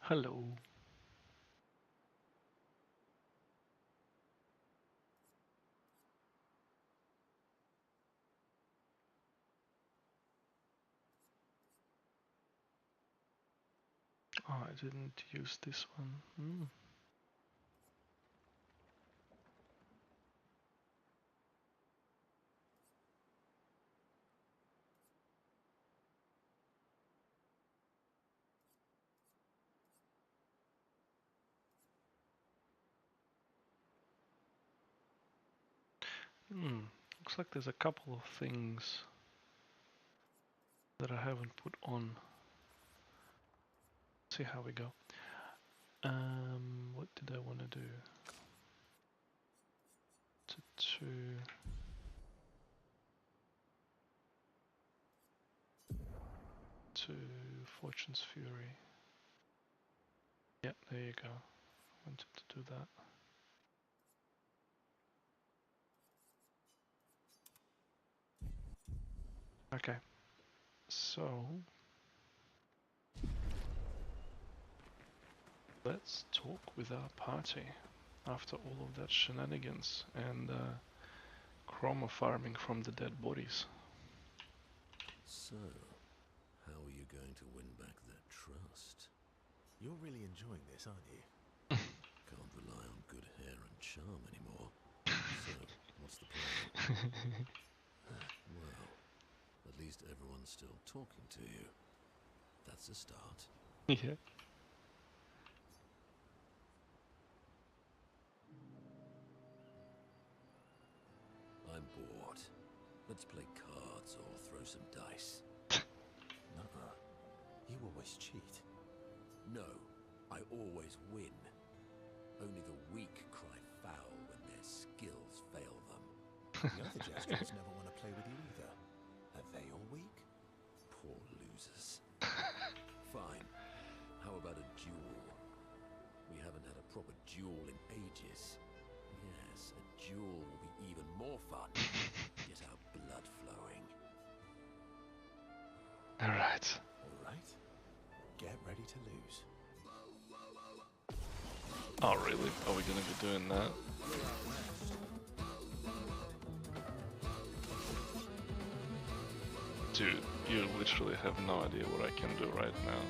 Hello. Oh, I didn't use this one. Looks like there's a couple of things that I haven't put on. See how we go. What did I want to do? To Fortune's Fury. Yeah, there you go. Wanted to do that. Okay, so let's talk with our party after all of that shenanigans and chroma farming from the dead bodies. So, how are you going to win back their trust? You're really enjoying this, aren't you? Can't rely on good hair and charm anymore. So, what's the plan? Well, at least everyone's still talking to you. That's a start. Yeah. I'm bored. Let's play cards or throw some dice. Nuh-uh. You always cheat. No, I always win. Only the weak cry foul when their skills fail them. The other Jestrels never want to play with you either. Are they all weak? Poor losers. Fine. How about a duel? We haven't had a proper duel in ages. Yes, a duel will be even more fun. Get our blood flowing. Alright. Alright. Get ready to lose. Oh really? Are we gonna be doing that? Dude, you literally have no idea what I can do right now.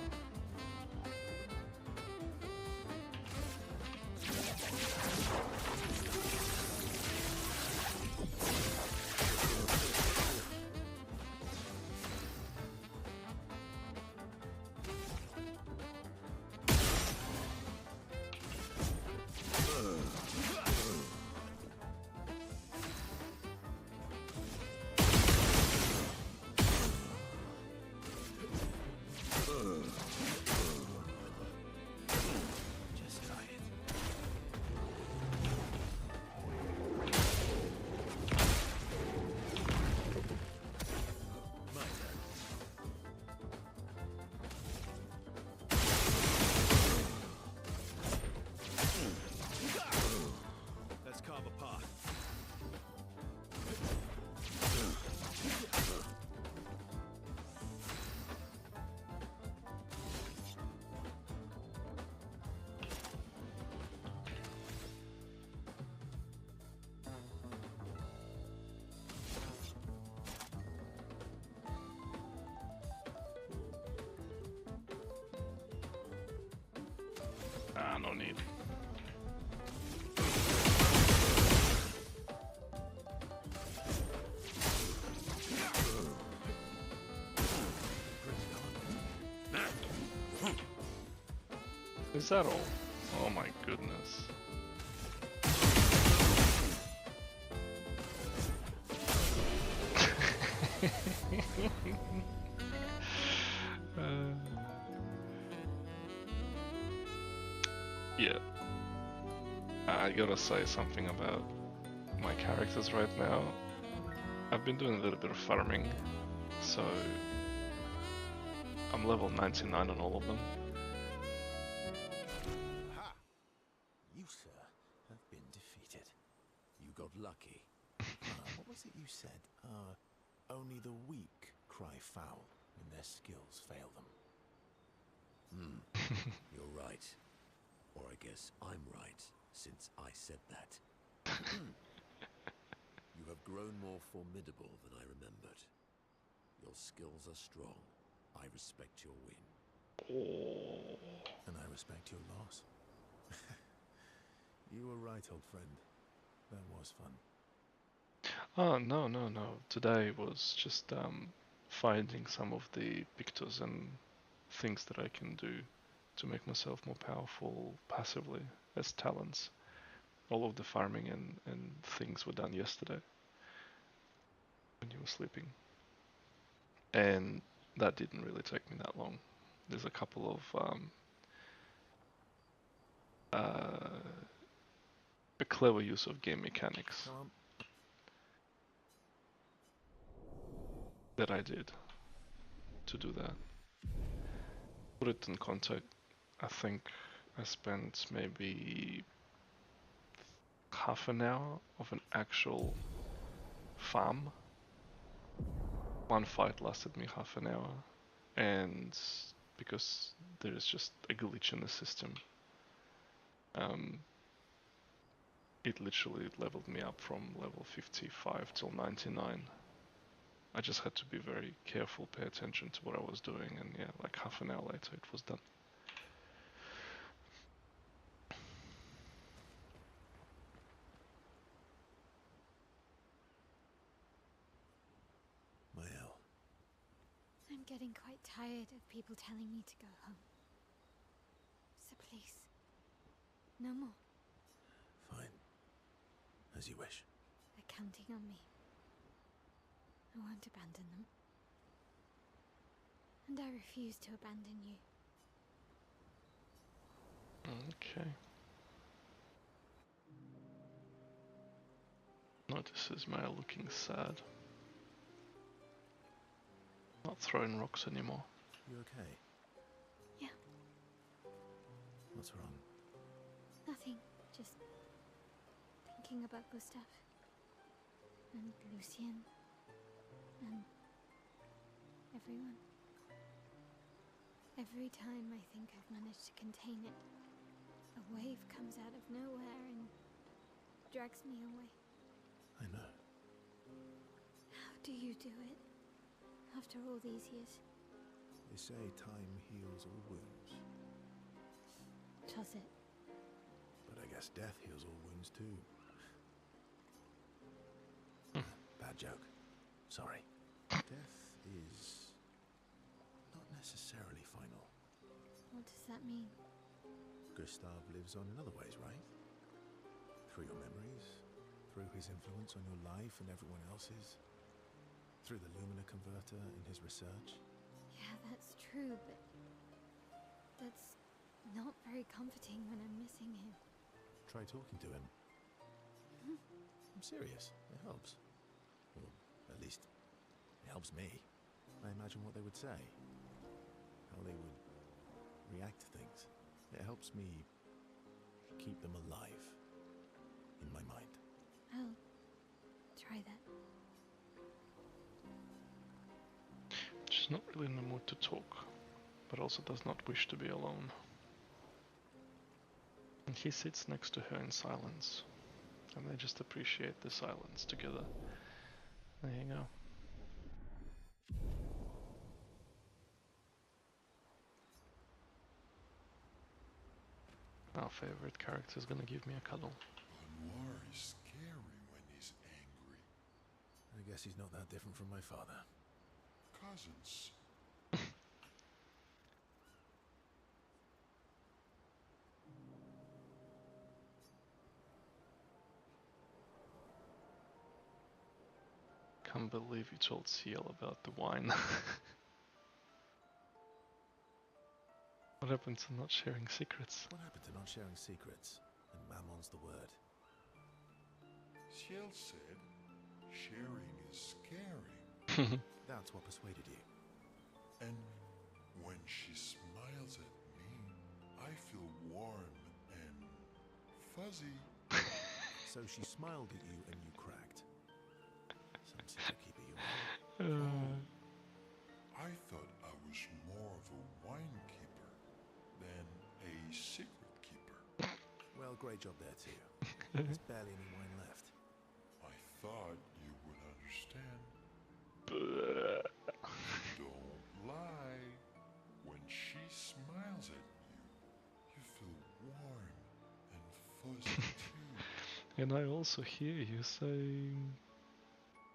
Just try it. My turn. Let's carve a path. Ah, no need. Is that all? Oh my goodness. Yeah. I gotta say something about my characters right now. I've been doing a little bit of farming, so I'm level 99 on all of them. Ha! You, sir, have been defeated. You got lucky. What was it you said? Only the weak cry foul when their skills fail them. You're right. Or I guess I'm right, since I said that. You have grown more formidable than I remembered. Your skills are strong. I respect your win. And I respect your loss. You were right, old friend. That was fun. Oh, no, no, no. Today was just finding some of the pictures and things that I can do to make myself more powerful passively as talents. All of the farming and things were done yesterday when you were sleeping. And that didn't really take me that long. There's a couple of a clever use of game mechanics Come on. that I did to do that. Put it in context, I think I spent maybe half an hour of an actual farm. One fight lasted me half an hour, and because there is just a glitch in the system, um, it literally leveled me up from level 55 till 99. I just had to be very careful, pay attention to what I was doing, and yeah, like half an hour later it was done. Mael. I'm getting quite tired of people telling me to go home. So please, no more. Fine. As you wish. They're counting on me. I won't abandon them. And I refuse to abandon you. Okay. Notices Maya looking sad. Not throwing rocks anymore. You okay? Yeah, What's wrong? nothing. Just thinking about Gustav. And Lucien. And everyone. Every time I think I've managed to contain it, a wave comes out of nowhere and drags me away. I know. How do you do it? After all these years? They say time heals all wounds. Does it? But I guess death heals all wounds too. Bad joke. Sorry. Death is not necessarily final. What does that mean? Gustav lives on in other ways, right? Through your memories, through his influence on your life and everyone else's, through the Lumina converter in his research. Yeah, that's true, but that's not very comforting when I'm missing him. Try talking to him. I'm serious. It helps. Or at least, it helps me. I imagine what they would say. How they would react to things. It helps me keep them alive in my mind. I'll try that. She's not really in the mood to talk, but also does not wish to be alone. And he sits next to her in silence, and they just appreciate the silence together. There you go. Our favorite character is gonna give me a cuddle. Anwar is scary when he's angry. I guess he's not that different from my father. Cousins. Can't believe you told Ciel about the wine. What happened to not sharing secrets? What happened to not sharing secrets? And Mammon's the word. Ciel said sharing is scary. That's what persuaded you. And when she smiles at me, I feel warm and fuzzy. So she smiled at you and you cracked. Some secret keeper you are. I thought I was more of a wine keeper. great job there too. There's barely any wine left. I thought you would understand. Don't lie. When she smiles at you feel warm and fuzzy too. And I also hear you saying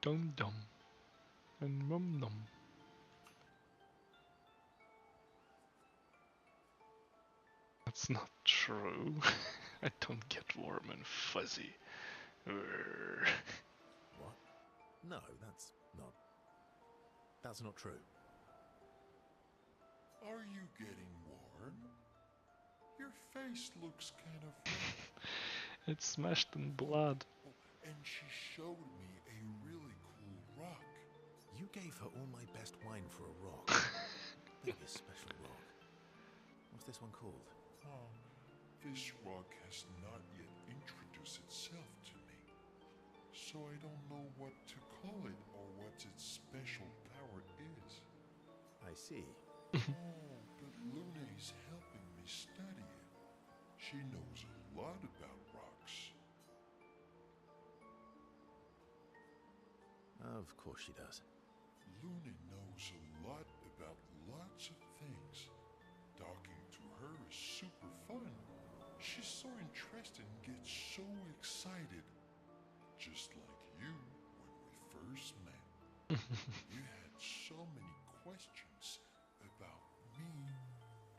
dum dum and rum dum. That's not true. I don't get warm and fuzzy. Urgh. What? No, that's not true. Are you getting warm? Your face looks kind of red. It's smashed in blood. Oh, and she showed me a really cool rock. You gave her all my best wine for a rock. Maybe a special rock. What's this one called? Oh, this rock has not yet introduced itself to me, so I don't know what to call it or what its special power is. I see. Oh, but Luna is helping me study it. She knows a lot about rocks. Of course she does. Luna knows a lot about lots of things. Talking to her is super fun. She's so interested and gets so excited. Just like you when we first met. You had so many questions about me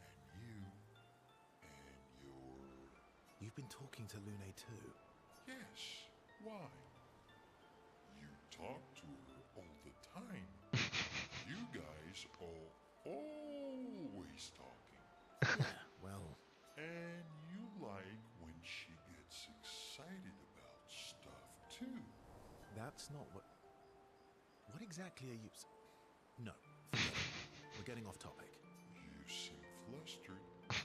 and you and your... You've been talking to Lune too. Yes, why? You talk to her all the time. You guys are always talking. Yeah, well, And you like when she gets excited about stuff too. that's not what... What exactly are you... No, forget it. We're getting off topic. You seem flustered. I'm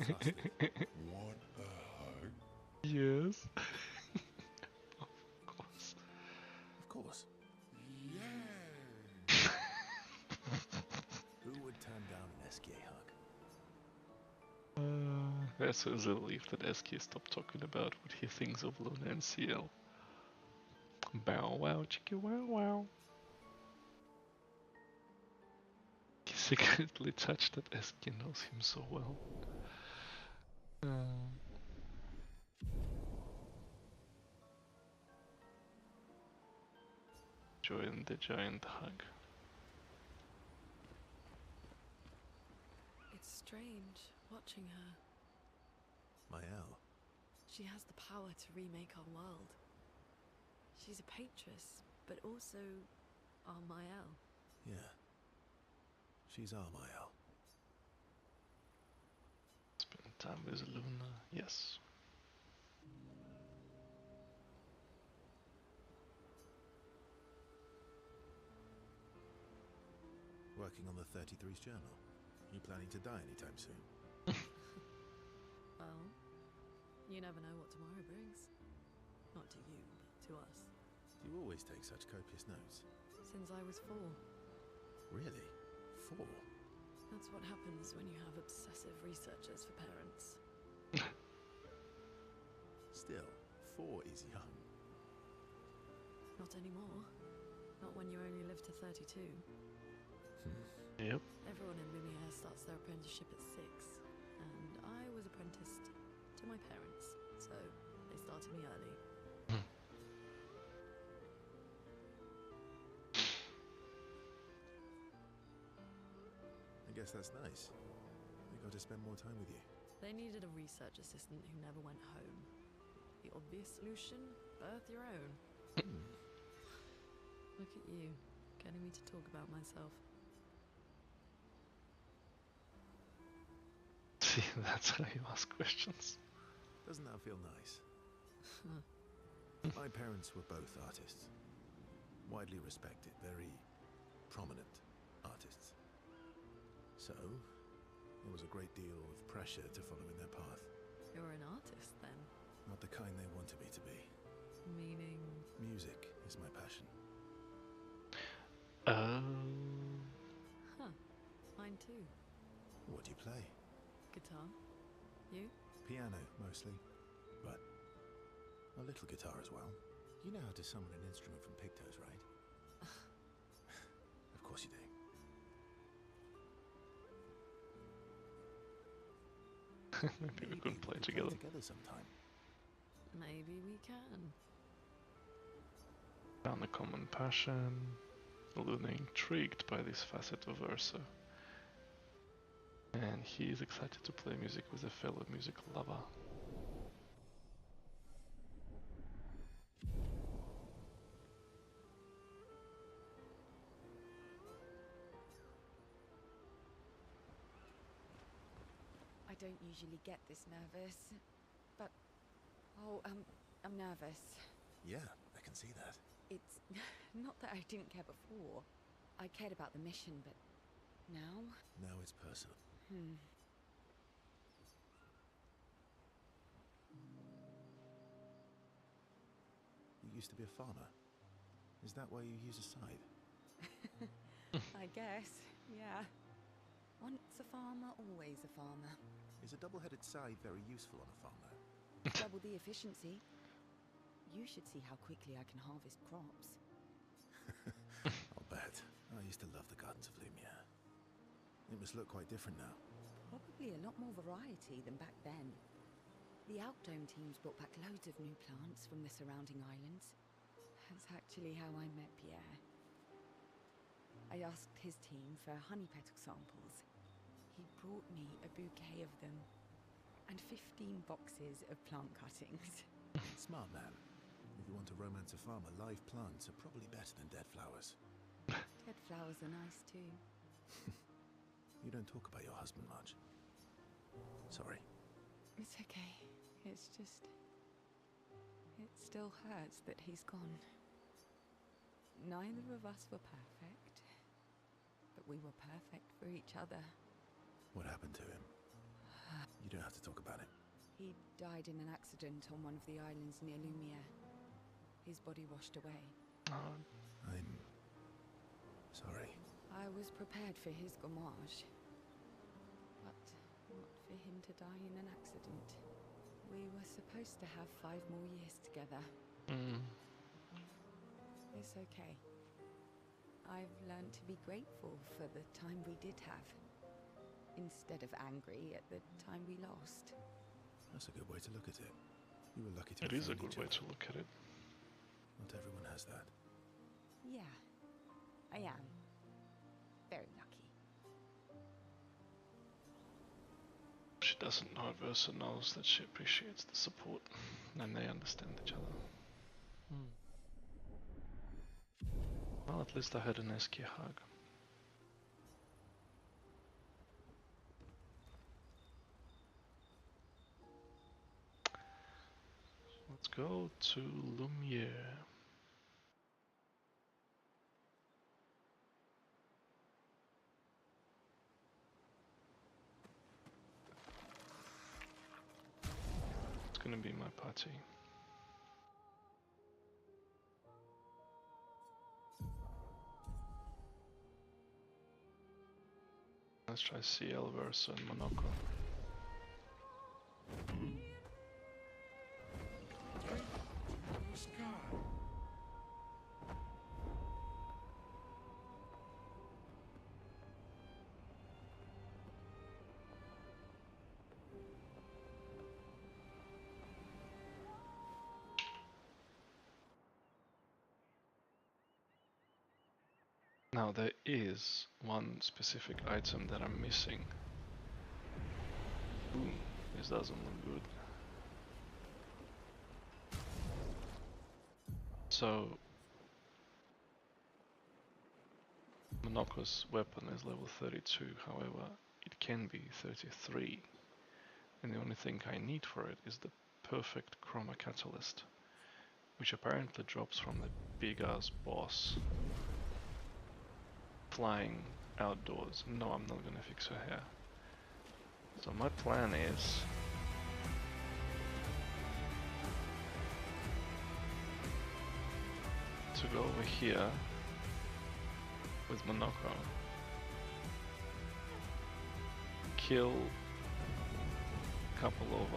not flustered. Want a hug? Yes. Of course. Of course. Yay! Who would turn down an SK hug? There's a relief that SK stopped talking about what he thinks of Luna and CL. Bow wow chicka wow wow. He secretly touched that SK knows him so well. Join the giant hug. It's strange watching her. Mael. She has the power to remake our world. She's a patroness, but also our Mael. Yeah. She's our Mael. Spend time with Luna, yes. Working on the 33's journal. You planning to die anytime soon? Well, you never know what tomorrow brings. Not to you, but to us. Do you always take such copious notes? Since I was 4. Really? 4? That's what happens when you have obsessive researchers for parents. Still, 4 is young. Not anymore. Not when you only live to 32. Yep. Everyone in Lumiere starts their apprenticeship at 6, and I was apprenticed to my parents, so they started me early. I guess that's nice. They got to spend more time with you. They needed a research assistant who never went home. The obvious solution? Birth your own. Look at you, getting me to talk about myself. See, that's how you ask questions. Doesn't that feel nice? My parents were both artists. Widely respected, very prominent artists. So, there was a great deal of pressure to follow in their path. You're an artist, then? Not the kind they wanted me to be. Meaning? Music is my passion. Huh. Mine too. What do you play? Guitar. You? Piano, mostly. But A little guitar as well. You know how to summon an instrument from Pictos, right? Of course you do. Maybe we could play together. sometime. Maybe we can. Found a common passion. Luna intrigued by this facet of Ursa. And he is excited to play music with a fellow music lover. I don't usually get this nervous, but I'm nervous. Yeah, I can see that. It's not that I didn't care before. I cared about the mission, but now? Now it's personal. You used to be a farmer. Is that why you use a scythe? I guess, yeah. Once a farmer, always a farmer. Is a double-headed scythe very useful on a farm, though? Double the efficiency. You should see how quickly I can harvest crops. I'll bet. I used to love the gardens of Lumia. It must look quite different now. Probably a lot more variety than back then. The Outdome teams brought back loads of new plants from the surrounding islands. That's actually how I met Pierre. I asked his team for honey petal samples. He brought me a bouquet of them, and 15 boxes of plant cuttings. Smart man. If you want to romance a farmer, live plants are probably better than dead flowers. Dead flowers are nice too. You don't talk about your husband much. Sorry. It's okay. It's just... it still hurts that he's gone. Neither of us were perfect, but we were perfect for each other. What happened to him? You don't have to talk about it. He died in an accident on one of the islands near Lumia. His body washed away. Oh, I'm... sorry. I was prepared for his gomage, but not for him to die in an accident. We were supposed to have 5 more years together. It's okay. I've learned to be grateful for the time we did have, instead of angry at the time we lost. That's a good way to look at it. You were lucky to it have is a found good each way other. to look at it. Not everyone has that. Yeah, I am. Very lucky. She doesn't know if Ursa knows that she appreciates the support and they understand each other. Well, at least I had an Eski hug. Let's go to Lumiere. It's gonna be my party. Let's try CL Versa and Monaco. Sky. Now there is one specific item that I'm missing. Ooh, this doesn't look good. So Monaco's weapon is level 32, however it can be 33, and the only thing I need for it is the perfect chroma catalyst, which apparently drops from the big ass boss flying outdoors. No, I'm not gonna fix her hair. So my plan is to go over here with Monaco, kill a couple of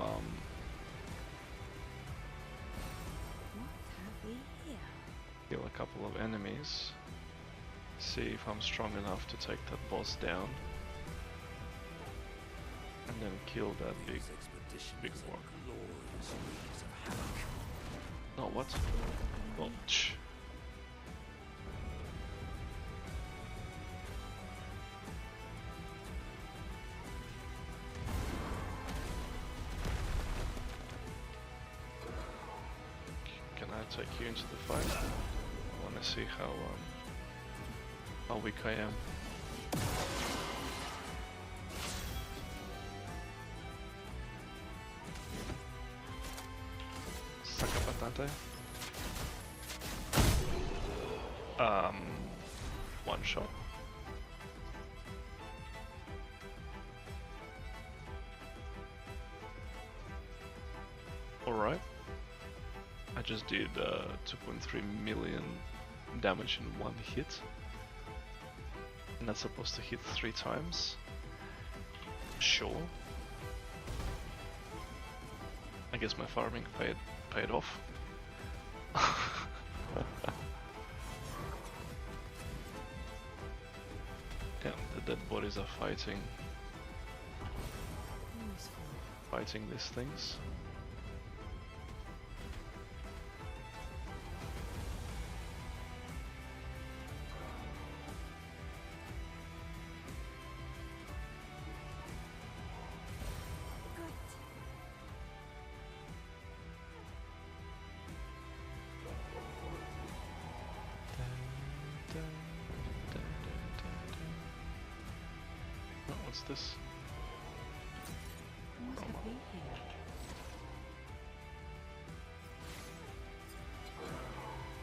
we here? Kill a couple of enemies. See if I'm strong enough to take that boss down. And then kill that big worm. No, what? Oh, shh. Can I take you into the fight? I wanna see how weak I am. Sakabatate. One shot. Alright. I just did 2.3 million damage in one hit. And that's supposed to hit 3 times. Sure. I guess my farming paid off. Yeah, the dead bodies are fighting these things. What's this? What have we here?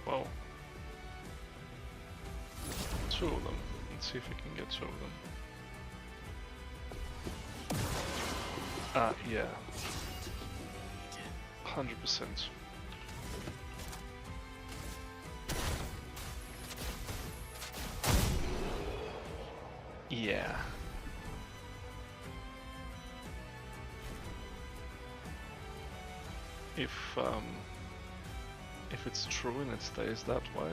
Wow. 2 of them. Let's see if we can get 2 of them. Yeah. 100%. Yeah. If it's true and it stays that way,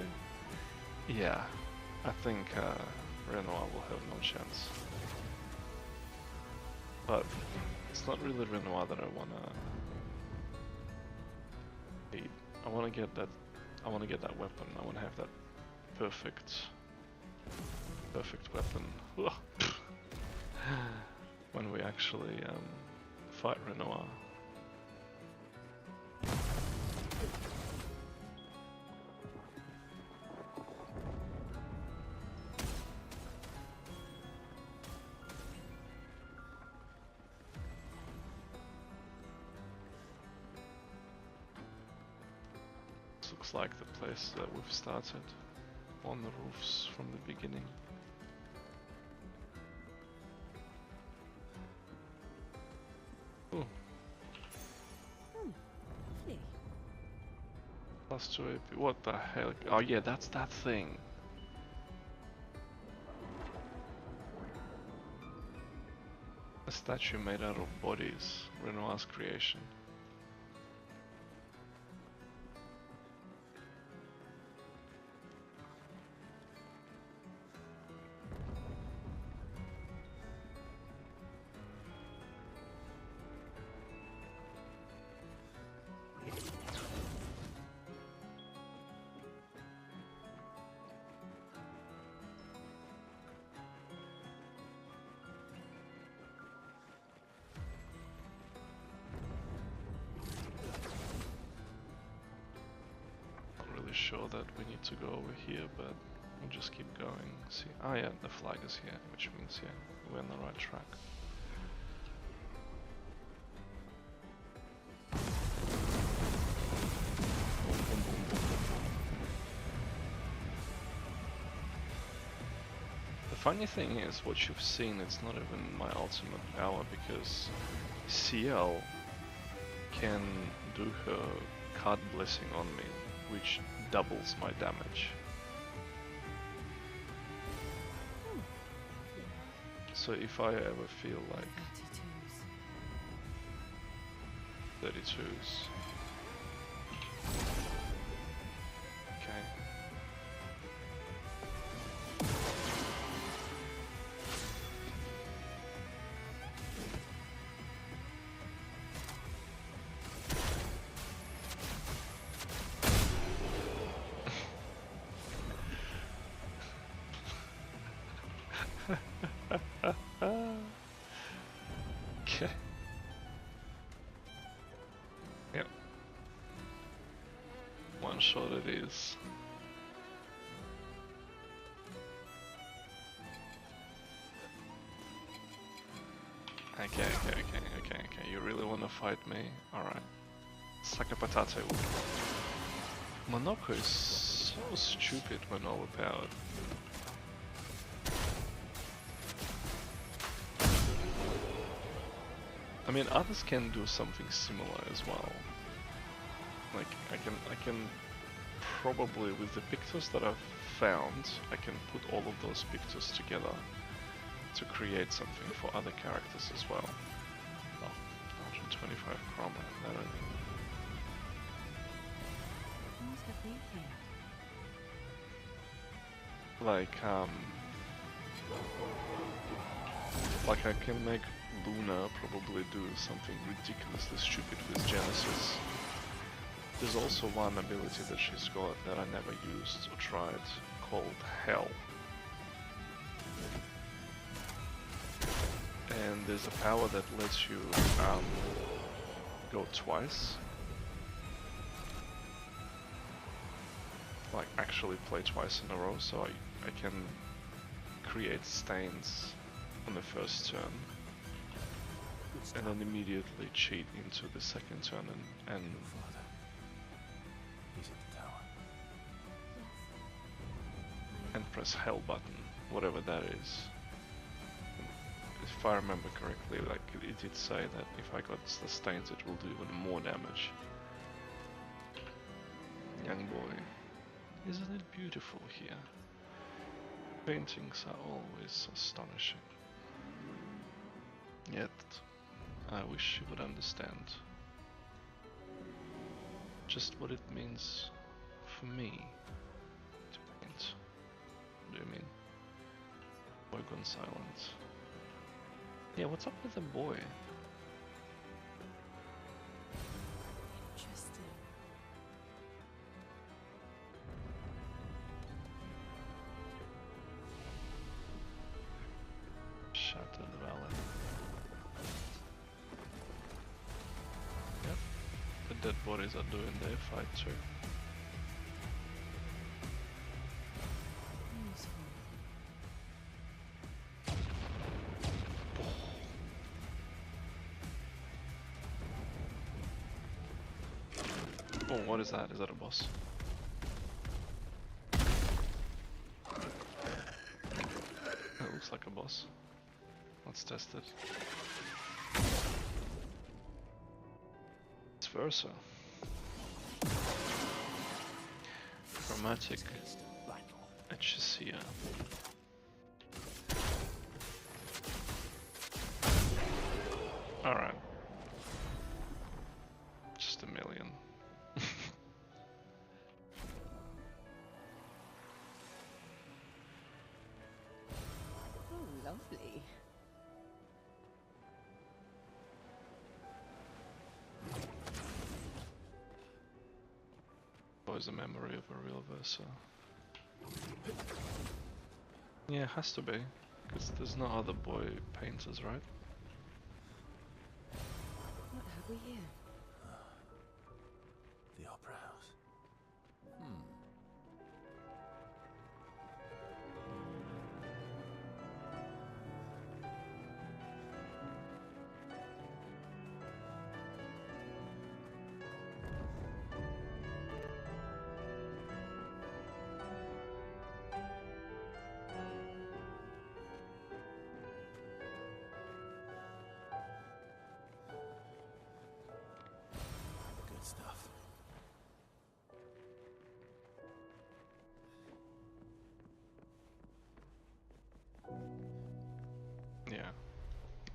yeah, I think Renoir will have no chance. But it's not really Renoir that I wanna beat. I wanna get that weapon. I wanna have that perfect weapon when we actually fight Renoir. Looks like the place that we've started, on the roofs from the beginning. Ooh. Lovely. +2 AP. What the hell? Oh yeah, that's that thing. A statue made out of bodies. Renoir's creation. Sure that we need to go over here, but we'll just keep going. See, oh yeah, the flag is here, which means yeah, we're on the right track. The funny thing is, what you've seen, it's not even my ultimate power, because CL can do her card blessing on me, which doubles my damage. So if I ever feel like 32s, Okay. Yep. One shot it is. Okay. You really wanna fight me? Alright. Suck a potato. Monoko is so stupid when overpowered. I mean, others can do something similar as well. Like, I can probably, with the pictures that I've found, I can put all of those pictures together to create something for other characters as well. Oh, 125 chroma, that is... What have we here? Like I can make Luna probably do something ridiculously stupid with Genesis. There's also one ability that she's got that I never used or tried, called Hell. And there's a power that lets you go twice. Like actually play twice in a row, so I can create stains on the first turn and then immediately cheat into the second turn and Father. He's at the tower. and press Hell button, whatever that is. If I remember correctly, like it did say that if I got the stains it will do even more damage. Young boy, isn't it beautiful here? Paintings are always astonishing. Yet, I wish you would understand just what it means for me to paint. What do you mean? Boy gone silent. Yeah, what's up with the boy? Interesting. Shattered Valley. Yep, the dead bodies are doing their fight too. Useful. Oh, what is that? Is that a boss? That looks like a boss. Let's test it. It's Versa. Chromatic Echesia. Alright. Just a million. Oh, lovely. Always a memory of a real Versa. Yeah, it has to be, because there's no other boy painters, right? What have we here? The Opera House. Good stuff. Yeah.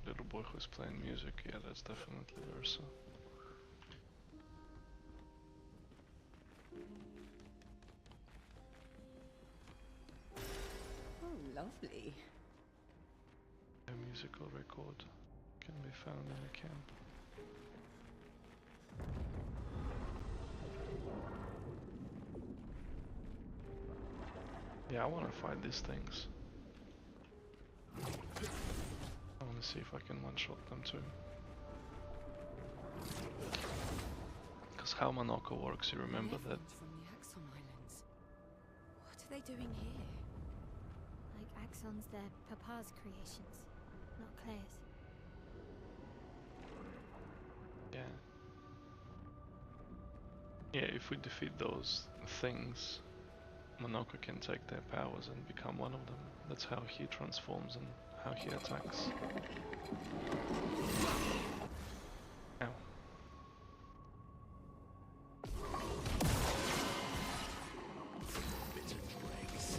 Little boy who's playing music, yeah, that's definitely Versa. Oh, lovely. A musical record can be found in the camp. Yeah, I wanna fight these things. wanna see if I can one-shot them too. Because how Monoko works, you remember that? Everyone's from the Axon Islands. What are they doing here? Like Axon's their papa's creations, not Claire's. Yeah. Yeah, if we defeat those things, Monoko can take their powers and become one of them. That's how he transforms and how he attacks. Ow. Bit of dregs.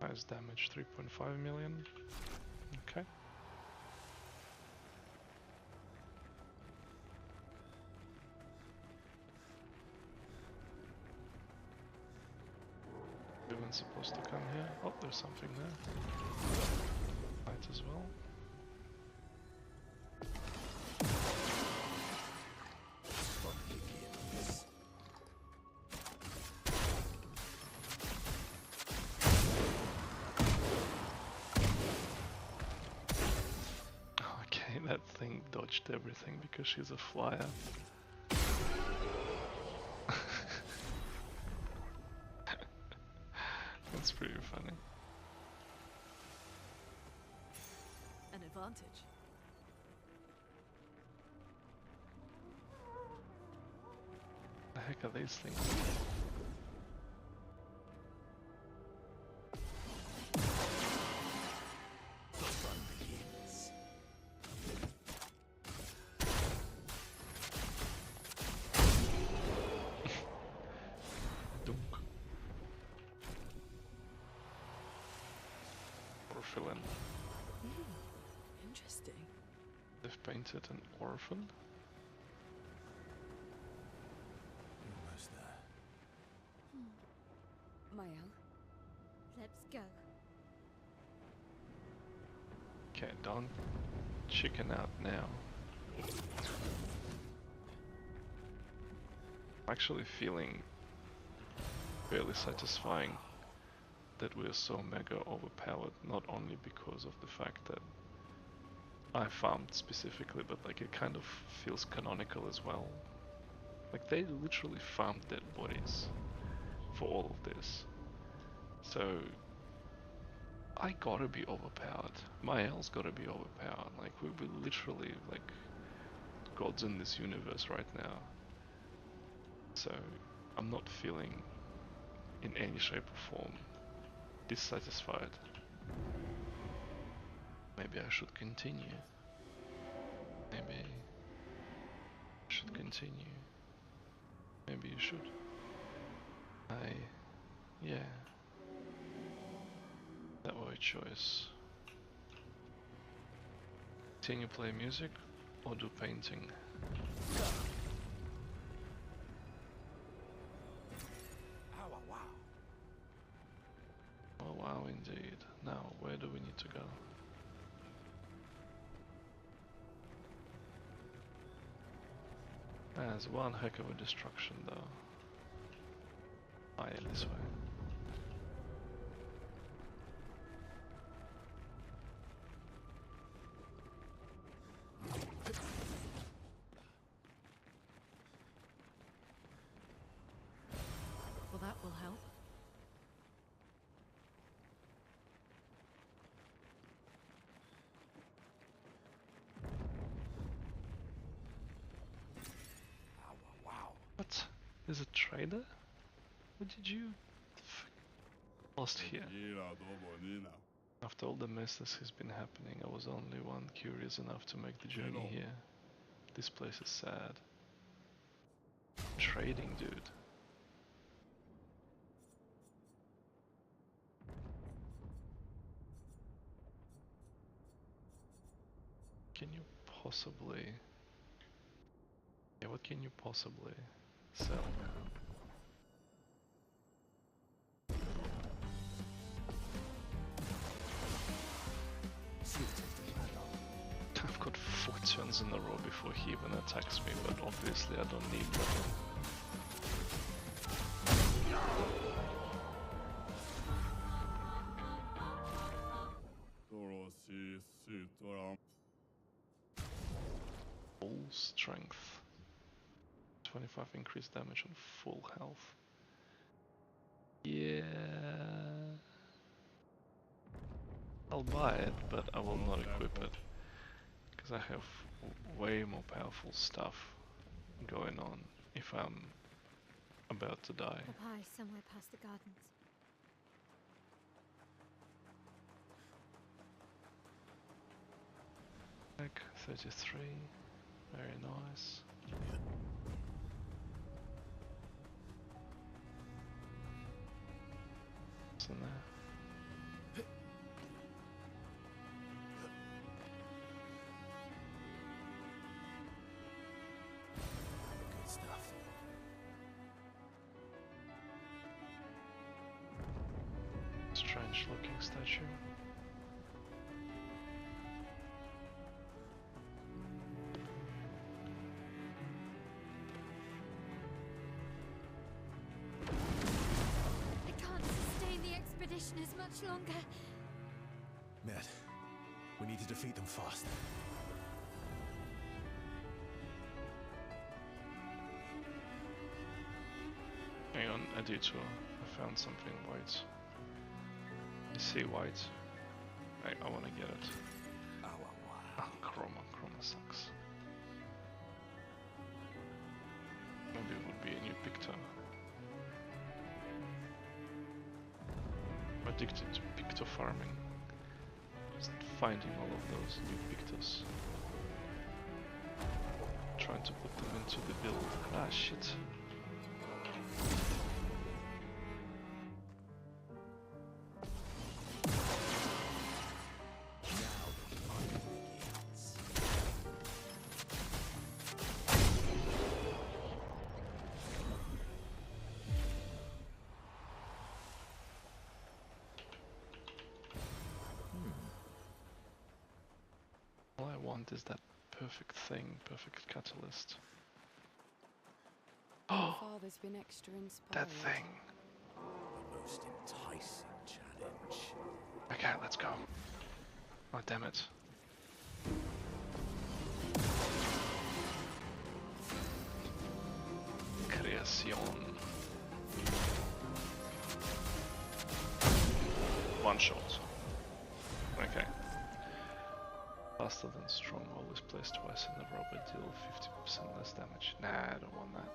Nice damage, 3.5 million. Okay. Even supposed to come here. Oh, there's something there. Might as well. Fuck begins. Okay, that thing dodged everything because she's a flyer. That's pretty funny. An advantage. The heck are these things? The fun begins. Dunk. Orphan. Interesting. They've painted an orphan. Almost there. Mael, Let's go. Okay, don't chicken out now. I'm actually feeling fairly satisfying that we're so mega overpowered, not only because of the fact that I farmed specifically, but like it kind of feels canonical as well. Like they literally farmed dead bodies for all of this. So I gotta be overpowered. Mael's gotta be overpowered. Like we're literally like gods in this universe right now. So I'm not feeling in any shape or form dissatisfied. Maybe I should continue. Maybe I should continue. Maybe you should. Yeah. That were a choice. Continue play music or do painting? Oh wow, indeed. Now, where do we need to go? There's one heck of a destruction though. Oh yeah, this way. Well, that will help. What? There's a trader? What did you... lost here? After all the mess that has been happening, I was only one curious enough to make the journey here. This place is sad. Trading, dude. Can you possibly... yeah, what can you possibly sell? I've got 4 turns in a row before he even attacks me, but obviously I don't need that. Full strength. 25 increased damage on full health. Yeah. I'll buy it, but I will not equip it. Because I have way more powerful stuff going on if I'm about to die. Papa is somewhere past the gardens. Like 33. Very nice. What's in there? Good stuff. Strange looking statue. I can't sustain the expedition as much longer. Ned, we need to defeat them fast. Hang on, a detour. I found something white. I see white. I wanna get it. Ah, Chroma. Chroma sucks. Maybe it would be a new Picto. I'm addicted to Picto farming. Just finding all of those new Pictos. Trying to put them into the build. Ah, shit. All I want is that perfect thing, perfect catalyst. My Oh, father's been extra inspired. that thing. The most enticing challenge. Okay, let's go. Oh, damn it. Creación. One shot. Okay. Faster than strong, always place twice in a row but deal 50% less damage. Nah, I don't want that.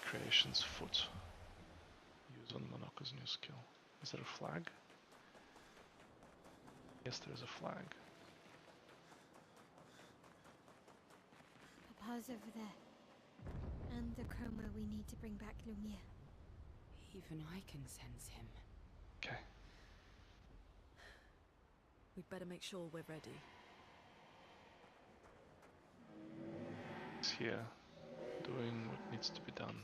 Creation's Foot. Use on Monaco's new skill. Is there a flag? Yes, there's a flag. Papa's over there. And the chroma we need to bring back Lumiere. Even I can sense him. Okay. We'd better make sure we're ready. He's here, doing what needs to be done.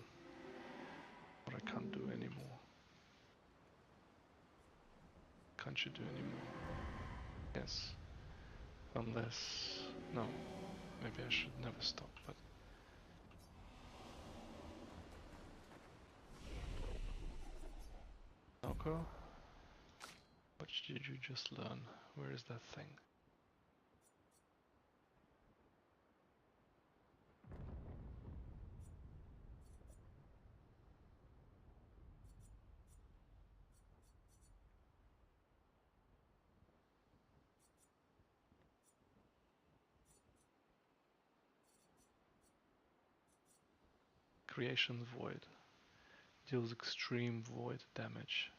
What I can't do anymore. Can't you do anymore? Yes. Unless... no. Maybe I should never stop, but... Noko? What did you just learn? Where is that thing? Creation Void. Deals extreme void damage.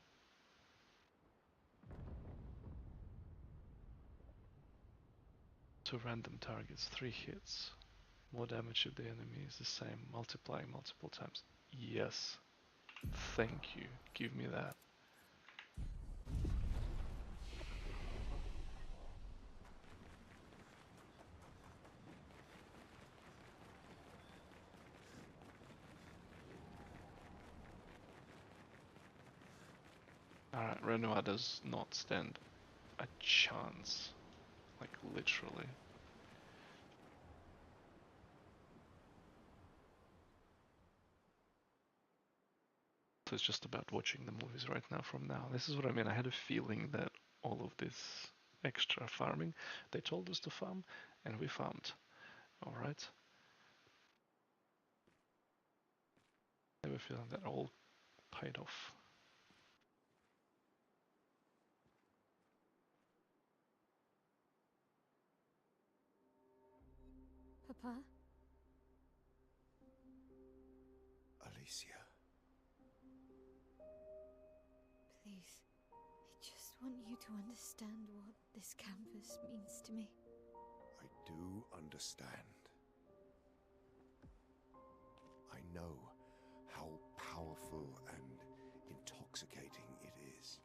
To random targets, 3 hits. More damage if the enemy is the same, multiplying multiple times. Yes. Thank you. Give me that. Alright, Renoir does not stand a chance. Like, literally. So it's just about watching the movies right now from now. This is what I mean. I had a feeling that all of this extra farming, they told us to farm, and we farmed. Alright? I have a feeling that all paid off. Papa? Alicia. Please. I just want you to understand what this canvas means to me. I do understand. I know how powerful and intoxicating it is.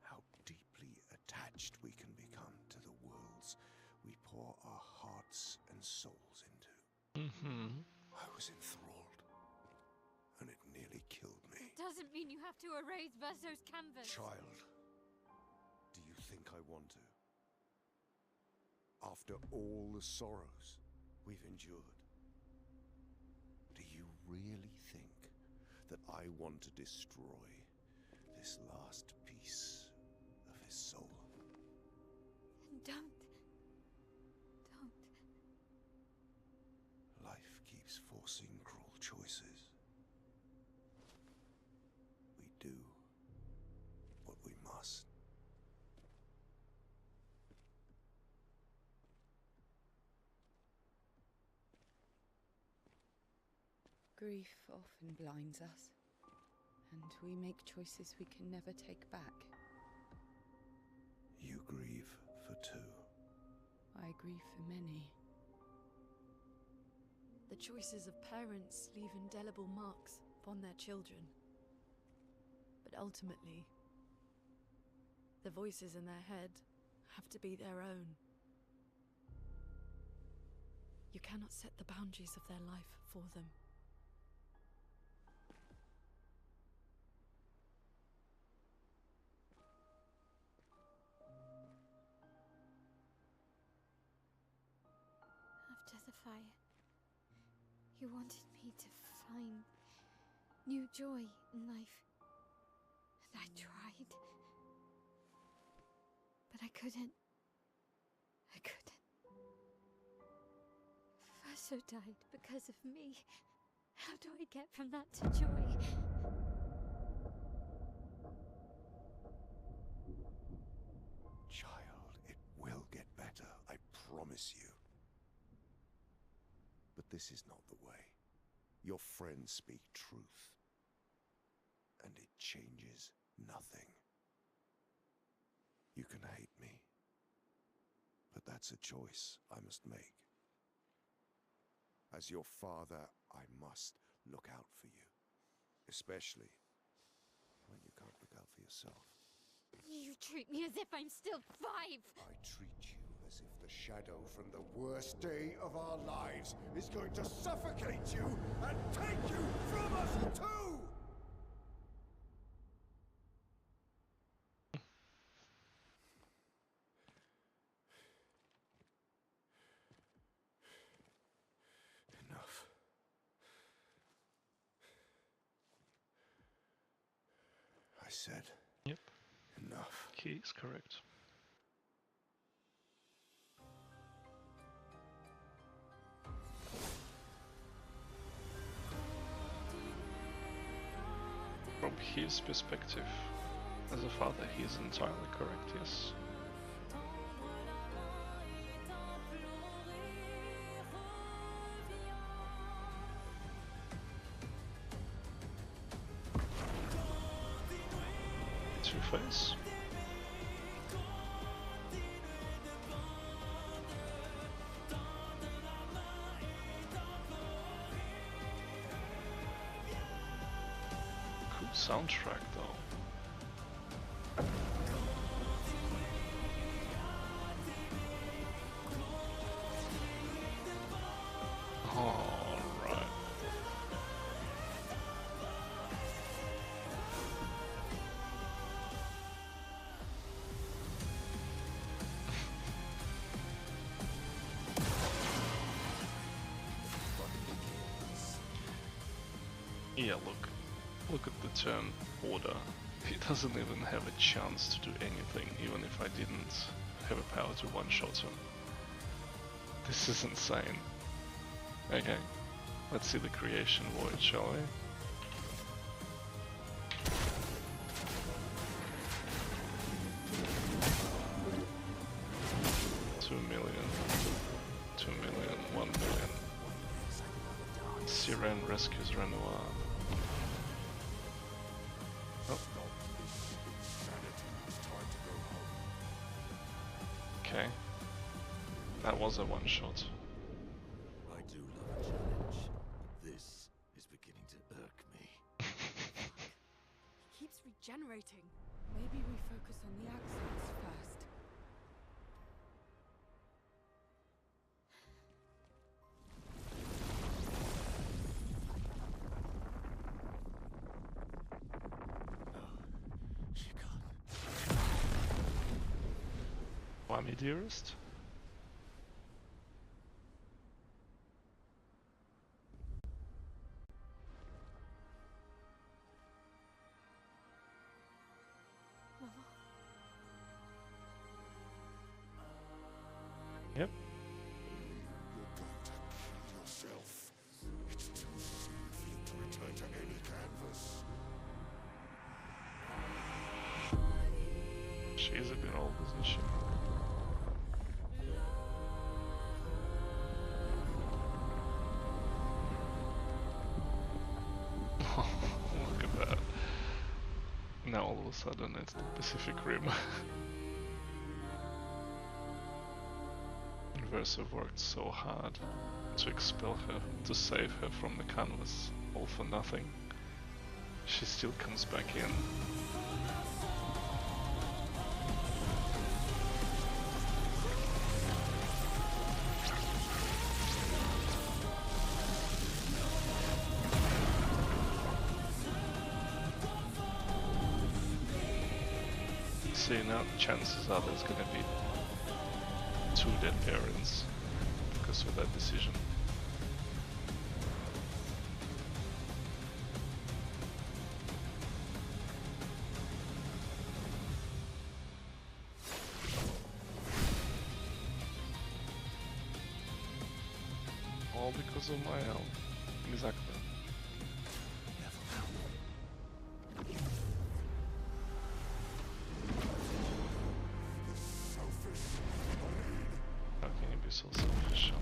How deeply attached we can become to the worlds we pour our hearts and souls into. Mm-hmm. I was enthralled, and it nearly killed me. Doesn't mean you have to erase Verso's canvas. Child, do you think I want to? After all the sorrows we've endured, do you really think that I want to destroy this last piece of his soul? Don't. Life keeps forcing cruel choices. We do what we must. Grief often blinds us, and we make choices we can never take back. You grieve for two. I grieve for many. The choices of parents leave indelible marks upon their children. But ultimately, the voices in their head have to be their own. You cannot set the boundaries of their life for them. After the fire, you wanted me to find new joy in life. And I tried. But I couldn't. Verso died because of me. How do I get from that to joy? Child, it will get better, I promise you. But this is not the way. Your friends speak truth, and it changes nothing. You can hate me, but that's a choice I must make. As your father, I must look out for you, especially when you can't look out for yourself. You treat me as if I'm still 5! I treat you as if the shadow from the worst day of our lives is going to suffocate you and take you from us too! Enough. I said Yep, enough. key is correct. From his perspective, as a father, he is entirely correct, yes. Two-Face. Cool soundtrack though. Alright. Yeah, look, Look at the turn order. He doesn't even have a chance to do anything, even if I didn't have a power to one-shot him. This is insane. Okay, let's see the creation void, shall we? Siren rescues Renoir. Oh. Okay. That was a one-shot. I do love a challenge. This is beginning to irk me. He keeps regenerating. Maybe we focus on the accents first. She can't. Whammy, dearest? Yep. You're going to kill yourself. It's too soon for you to return to any canvas. She's a bit old, isn't she? Look at that. Now all of a sudden it's the Pacific Rim. Versa worked so hard to expel her, to save her from the canvas, all for nothing. She still comes back in. See, now chances are there's gonna be 2 dead parents because of that decision. All because of my help. Exactly. How can you be so selfish, Shelly?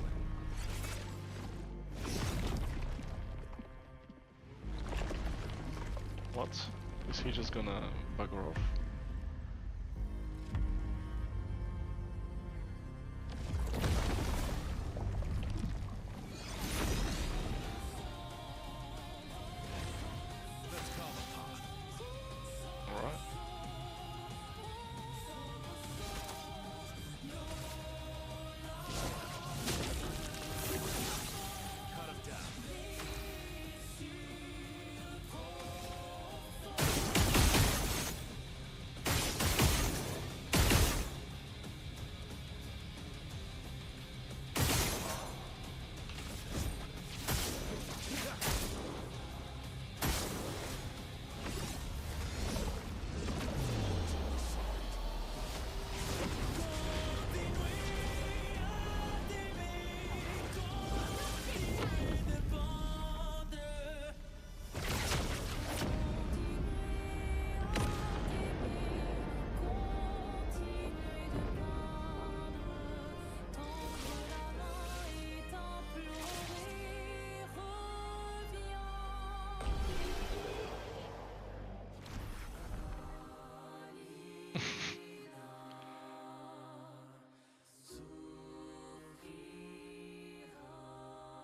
What? Is he just gonna bugger off? Alright.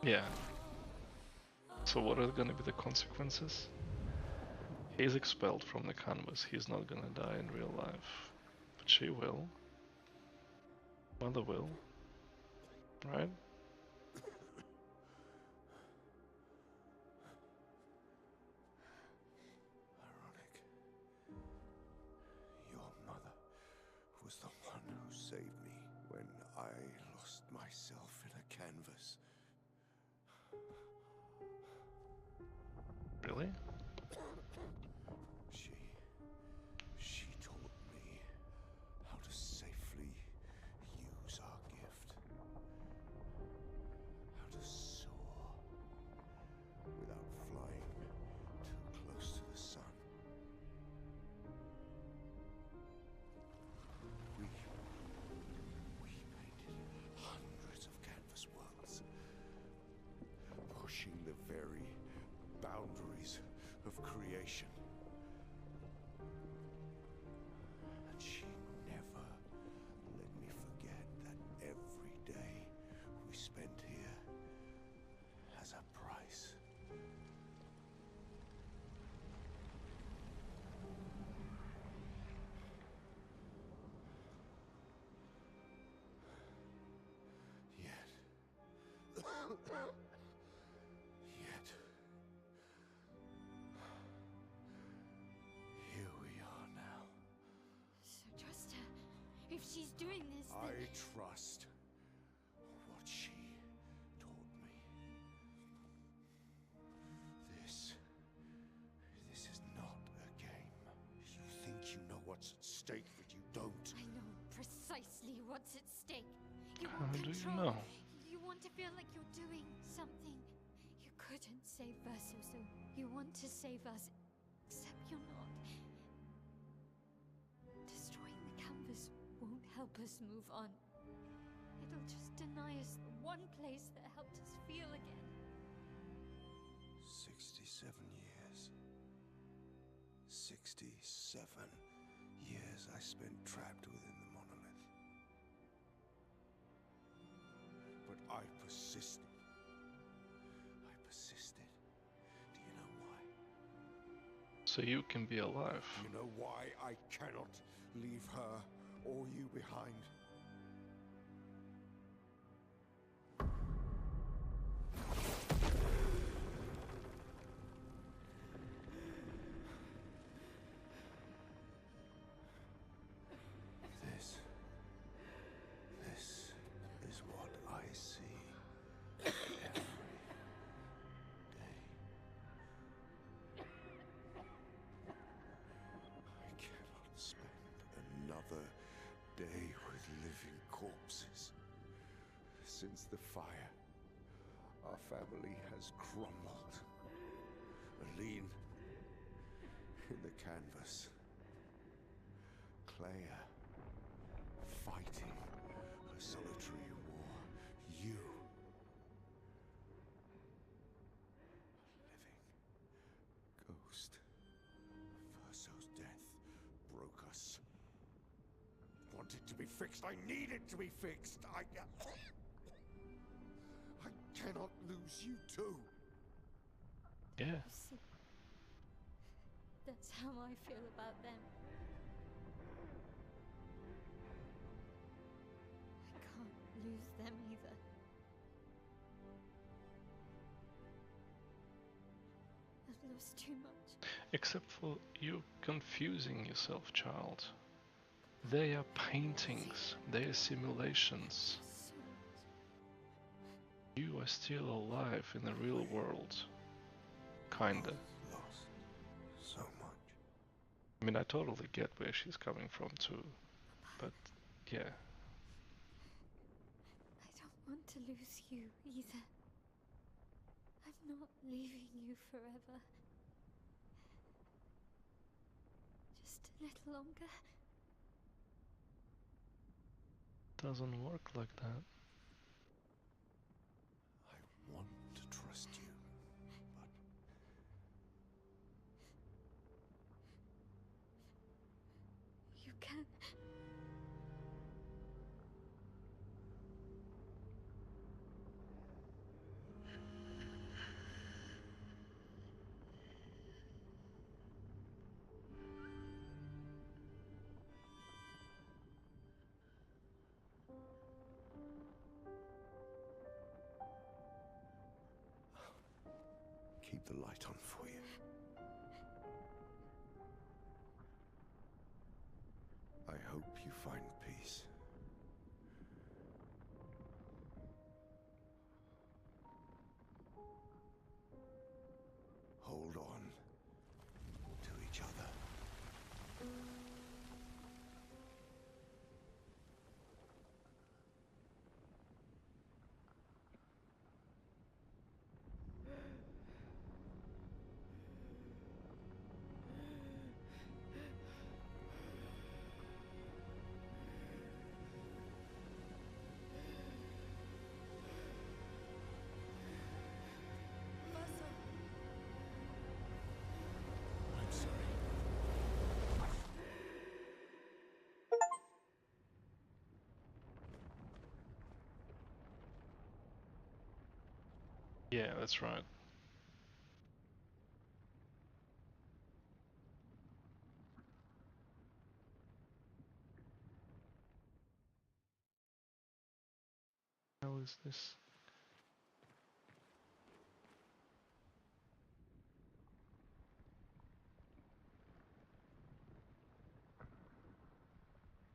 Yeah. So what are gonna be the consequences? He's expelled from the canvas, he's not gonna die in real life. But she will. Mother will. Right? Ironic. Your mother was the one who saved me when I lost myself in a canvas. Really? spent here has a price. Yet, here we are now. So trust her. If she's doing this, then... I trust what she taught me. This is not a game. You think you know what's at stake, but you don't. I know precisely what's at stake. You How want do you control. know? You want to feel like you're doing something. You couldn't save Verso, so you want to save us. Except you're not. Destroying the canvas won't help us move on. It'll just deny us the one place that helped us feel again. 67 years. 67 years I spent trapped within the monolith. But I persisted. I persisted. Do you know why? So you can be alive. Do you know why I cannot leave her or you behind? This is what I see every day. I cannot spend another day with living corpses. Since the fire, our family has crumbled. Aline in the canvas. Clea fighting a solitary war. You living ghost. Verso's death broke us. Wanted to be fixed. I need it to be fixed. I cannot lose you too. Yeah. You see, that's how I feel about them. I can't lose them either. I've lost too much. Except for you confusing yourself, child. They are paintings, they are simulations. So much. You are still alive in the real world. Kinda. Lost so much. I mean, I totally get where she's coming from too. But, yeah. I don't want to lose you either. I'm not leaving you forever. Just a little longer. Doesn't work like that. I want to trust you, but You can. keep the light on for you. I hope you find peace. Hold on to each other. Yeah, that's right. How is this?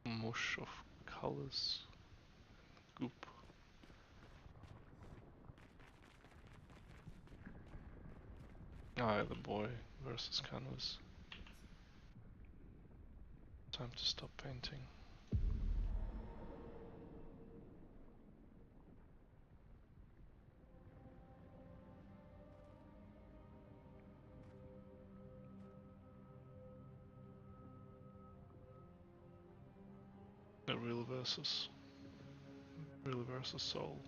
Mush of colors. Goop. Ah, the boy versus canvas. Time to stop painting. The real versus soul.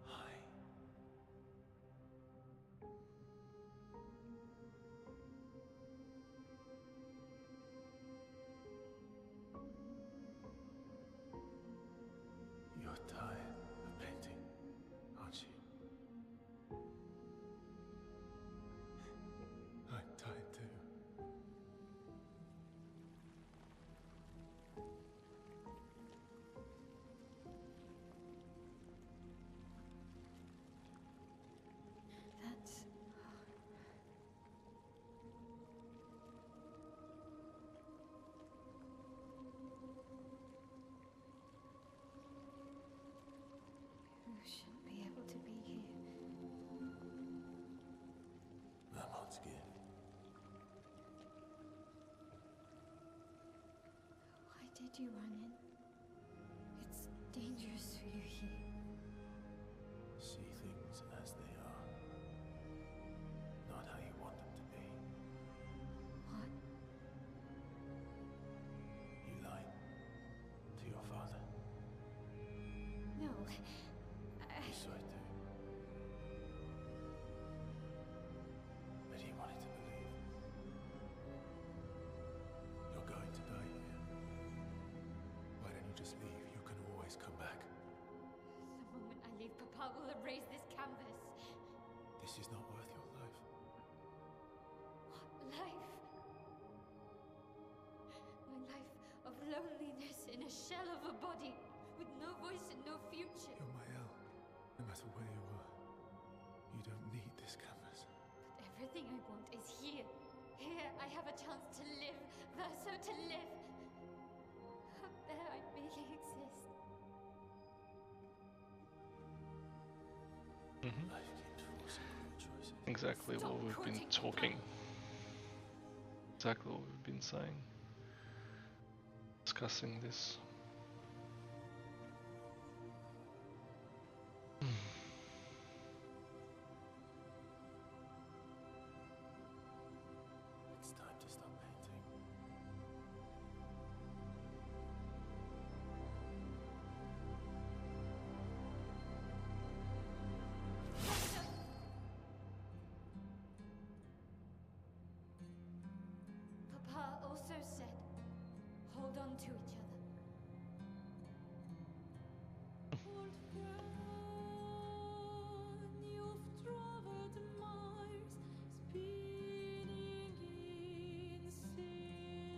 Hi. You're tired of painting, aren't you? I'm tired too. That's... You shouldn't be able to be here. I'm not scared. Why did you run in? It's dangerous for you here. See things as they are, not how you want them to be. What? You lied to your father. No. Yes, I do. But he wanted to believe. You're going to die here. Why don't you just leave? You can always come back. The moment I leave, Papa will erase this canvas. This is not worth your life. What life? My life of loneliness in a shell of a body, with no voice and no future. You're my El. No matter where you are, you don't need this canvas. But everything I want is here. Here I have a chance to live, Verso to live. Up there I merely exist. Life keeps forcing your choices. Exactly Stop what we've been quoting talking. Exactly what we've been saying. Discussing this. It's time to stop painting. Papa also said, hold on to each other. Old friend, you've traveled miles, spinning in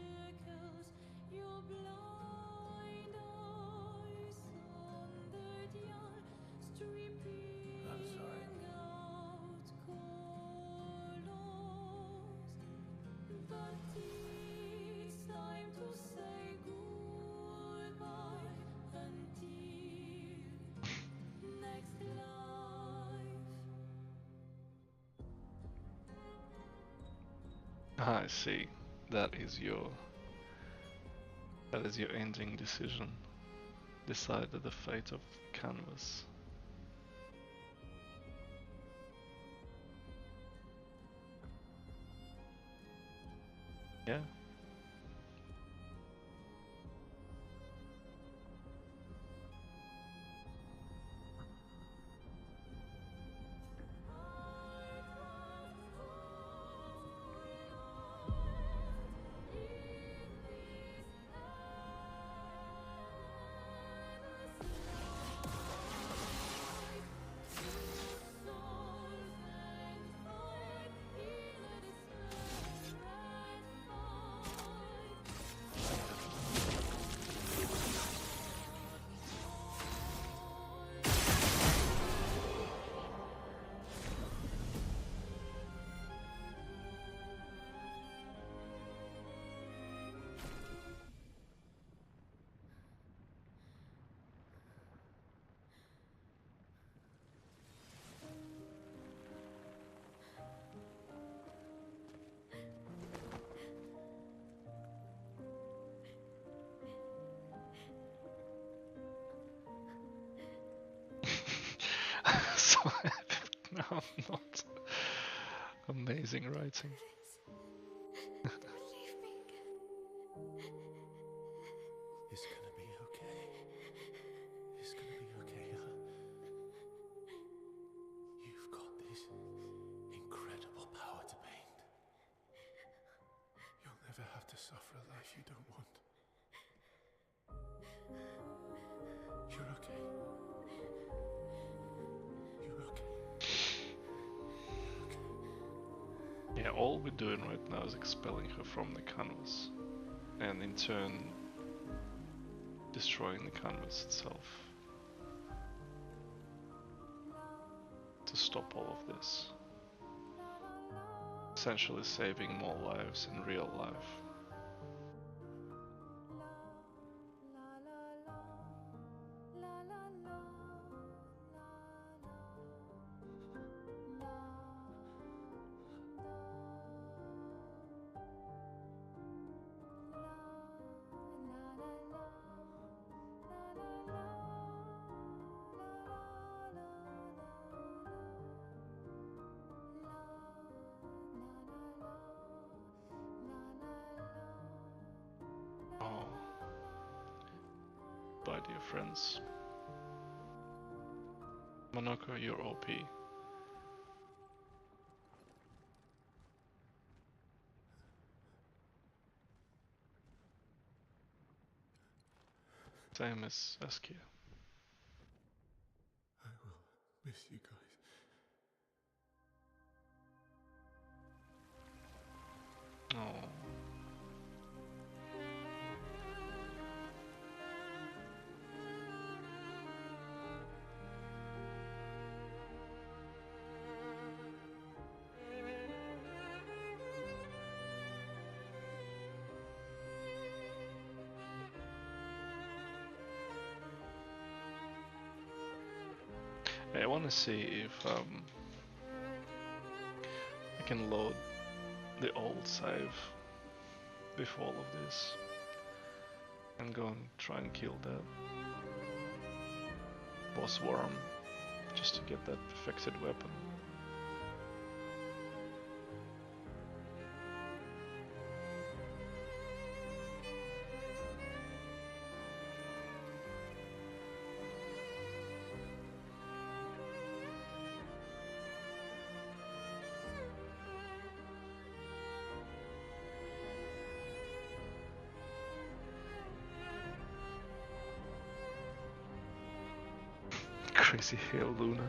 circles. Your blind eyes under the eye, stripping I'm sorry. out colors. But it's time to say goodbye until next life. Ah, I see. That is your ending decision. Decided the fate of canvas. Yeah. No, not. Amazing writing. Don't leave me again. It's gonna be okay. It's gonna be okay, huh? You've got this incredible power to paint. You'll never have to suffer a life you don't want. You're okay. You're okay. Yeah, all we're doing right now is expelling her from the canvas, and in turn destroying the canvas itself to stop all of this. Essentially saving more lives in real life. Oh, bye dear friends. Monoko, you're OP. Same as Askia. I will miss you guys. Oh. I want to see if I can load the old save before all of this and go and try and kill that boss worm just to get that perfected weapon. Crazy Hail Luna.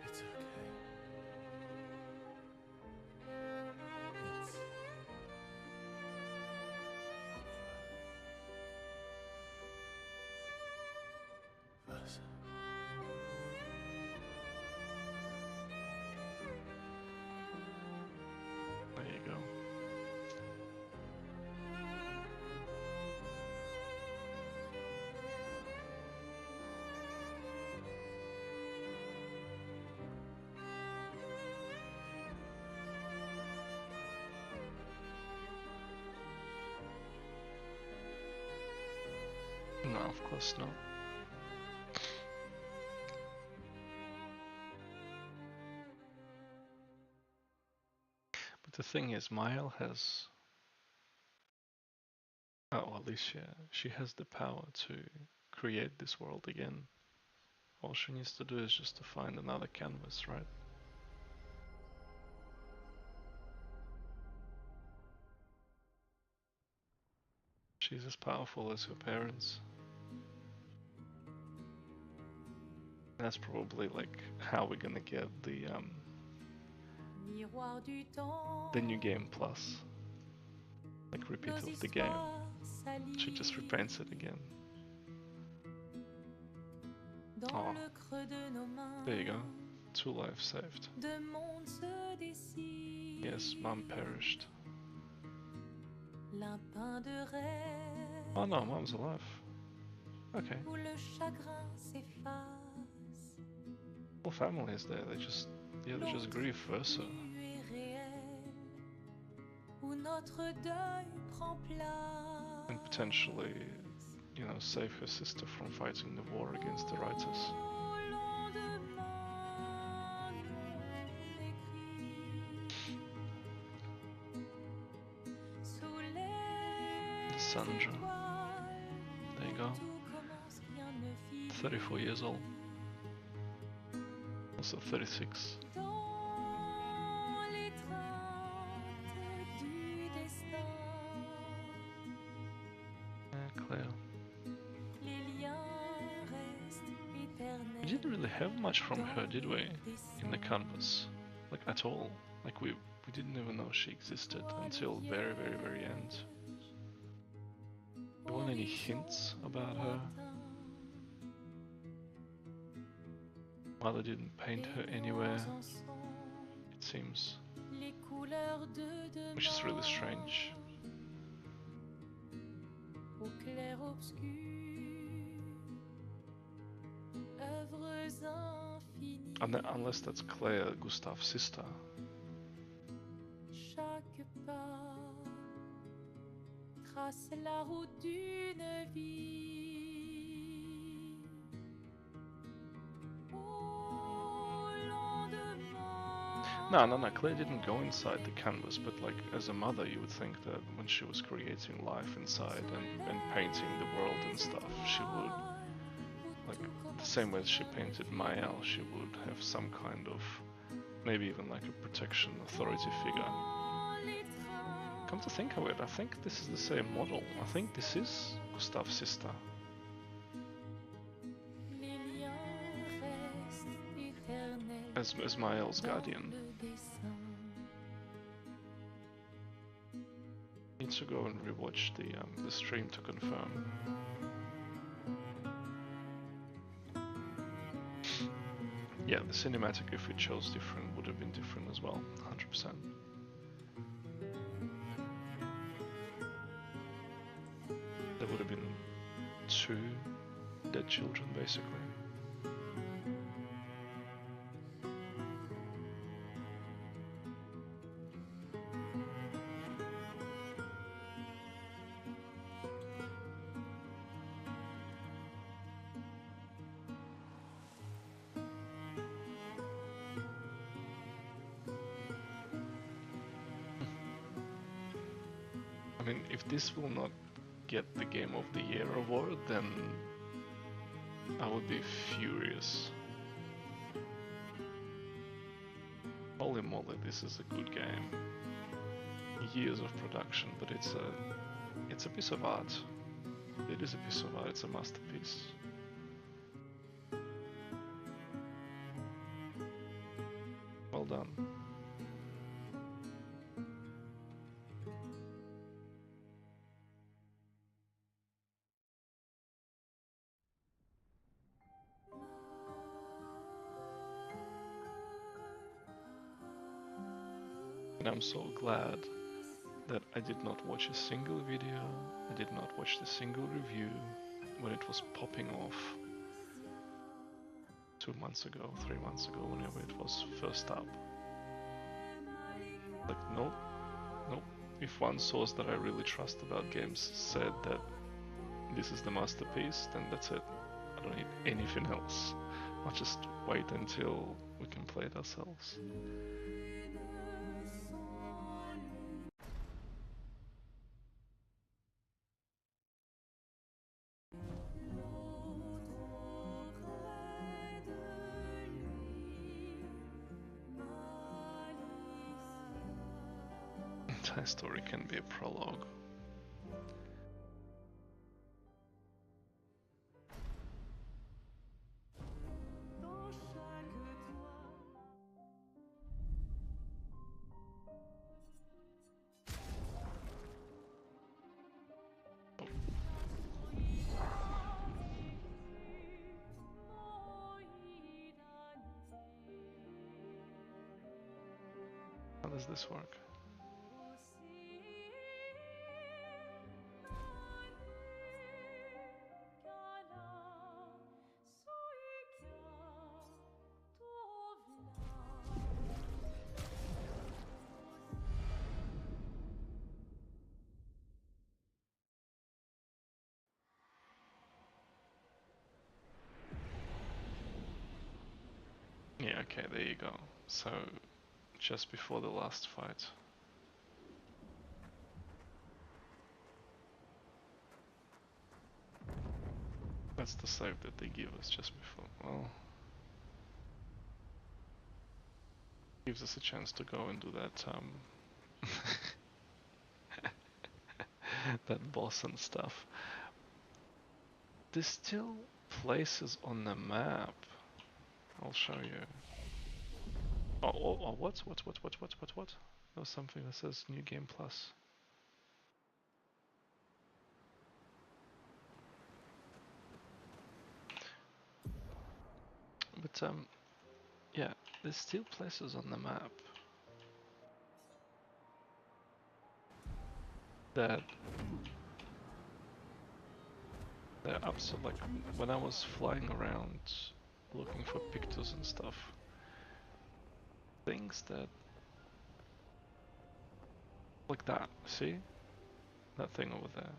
It's okay. It's Versa. There you go. No, of course not. But the thing is, Mael has, oh, at least she has the power to create this world again. All she needs to do is just to find another canvas, right? She's as powerful as her parents. That's probably like how we're gonna get the new game plus, like repeat of the game. She just repaints it again. Oh, there you go. 2 lives saved. Yes, Mom perished. Lapin de rêve Oh no, mom's alive. Okay. où le chagrin s'efface. Whole family is there. They just grieve versa. L'autre est réel, où notre deuil prend place. And potentially, you know, save her sister from fighting the war against the writers. Au lendemain, non écrit, sous les Sandra. étoiles, There you go. tout commence, rien ne finit. 34 years old. Also 36. Dans l'étreinte du destin, Claire. les liens restent éternels. We didn't really have much from her, did we? In the canvas. Like, at all. Like, we didn't even know she existed until very, very, very end. There weren't any hints about her. Mother didn't paint her anywhere, it seems. Les couleurs de demain, Which is really strange. au clair obscur, œuvres infinies. Unless that's Claire, Gustav's sister. Chaque pas trace la route d'une vie. Au lendemain, No, Claire didn't go inside the canvas, but like as a mother you would think that when she was creating life inside and painting the world and stuff, she would, like the same way as she painted Mael, she would have some kind of, maybe even like a protection authority figure. Come to think of it, I think this is the same model. I think this is Gustav's sister. les liens restent éternels. As Mael's guardian. Dans le dessin. Need to go and rewatch the stream to confirm. Yeah, the cinematic, if we chose different, would have been different as well, 100%. There would have been 2 dead children, basically. I mean, if this will not get the Game of the Year award, then I would be furious. Holy moly, this is a good game. Years of production, but it's a piece of art. It is a piece of art, it's a masterpiece. Well done. And I'm so glad that I did not watch a single video, I did not watch a single review when it was popping off 2 months ago, 3 months ago, whenever it was first up. Like, nope. If one source that I really trust about games said that this is the masterpiece, then that's it. I don't need anything else. I'll just wait until we can play it ourselves. Entire story can be a prologue. How does this work? Okay, there you go. So, just before the last fight. That's the save that they give us just before. Well, gives us a chance to go and do that that boss and stuff. There's still places on the map. I'll show you. Oh, what? There was something that says New Game Plus. But yeah, there's still places on the map that they're up. So like when I was flying around looking for pictures and stuff, things that like that. See that thing over there?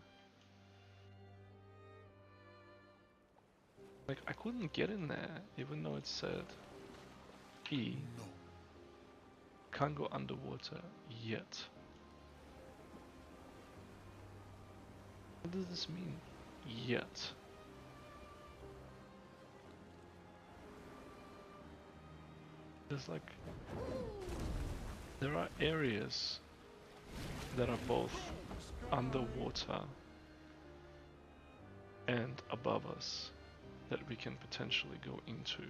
Like I couldn't get in there, even though it said E. No. Can't go underwater yet. What does this mean? Yet. There's like... There are areas that are both underwater and above us that we can potentially go into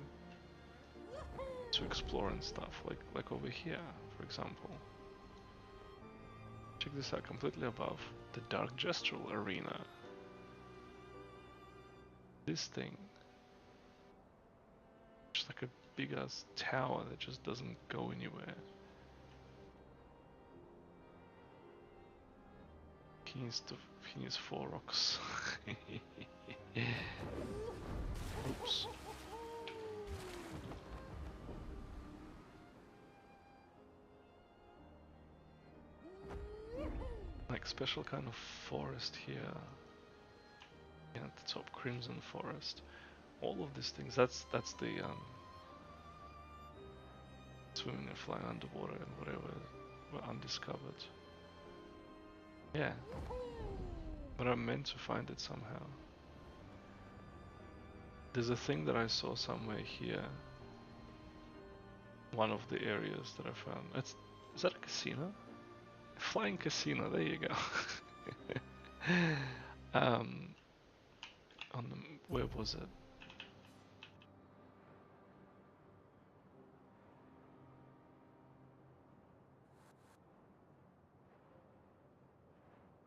to explore and stuff, like over here, for example. Check this out, completely above the Dark Gestural Arena. This thing, just like a big ass tower that just doesn't go anywhere. He needs 4 rocks. Oops. Like special kind of forest here. And at the top, Crimson Forest. All of these things. That's the swimming and flying underwater and whatever were undiscovered. Yeah. But I'm meant to find it somehow. There's a thing that I saw somewhere here. One of the areas that I found. Is that a casino? Flying casino, there you go. Where was it?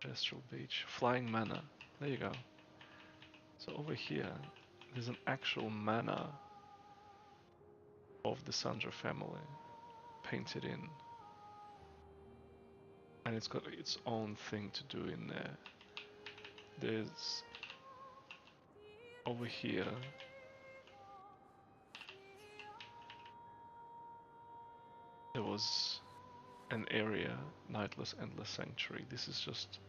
Gestural Beach, Flying Manor, there you go. So over here, there's an actual manor of the Sandra family, painted in. And it's got its own thing to do in there. There's over here there was an area, Nightless Endless Sanctuary. This is just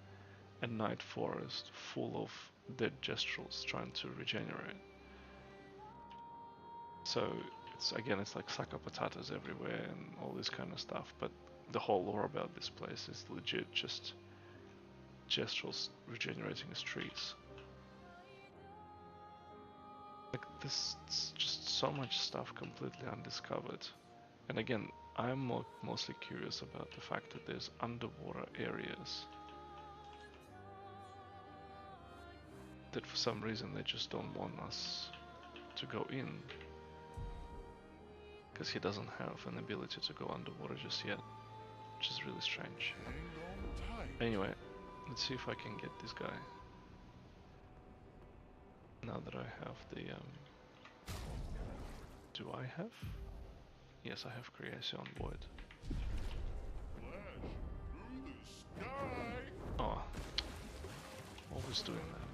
a night forest full of dead gestrals trying to regenerate. So it's like sucker potatoes everywhere and all this kind of stuff, but the whole lore about this place is legit just gestrals regenerating as trees. Like this, just so much stuff completely undiscovered. And again, I'm mostly curious about the fact that there's underwater areas that for some reason they just don't want us to go in. Because he doesn't have an ability to go underwater just yet, which is really strange. Anyway, let's see if I can get this guy. Now that I have the do I have? Yes, I have Creation Void. Oh, always doing that.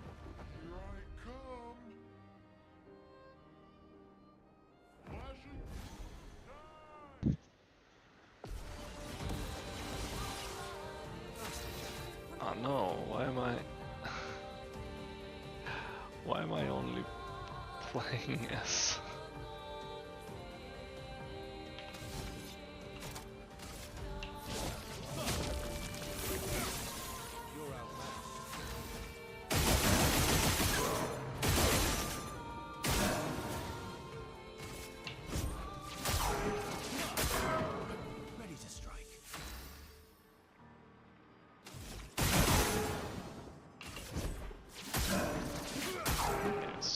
Here I come. Oh no, why am I only playing as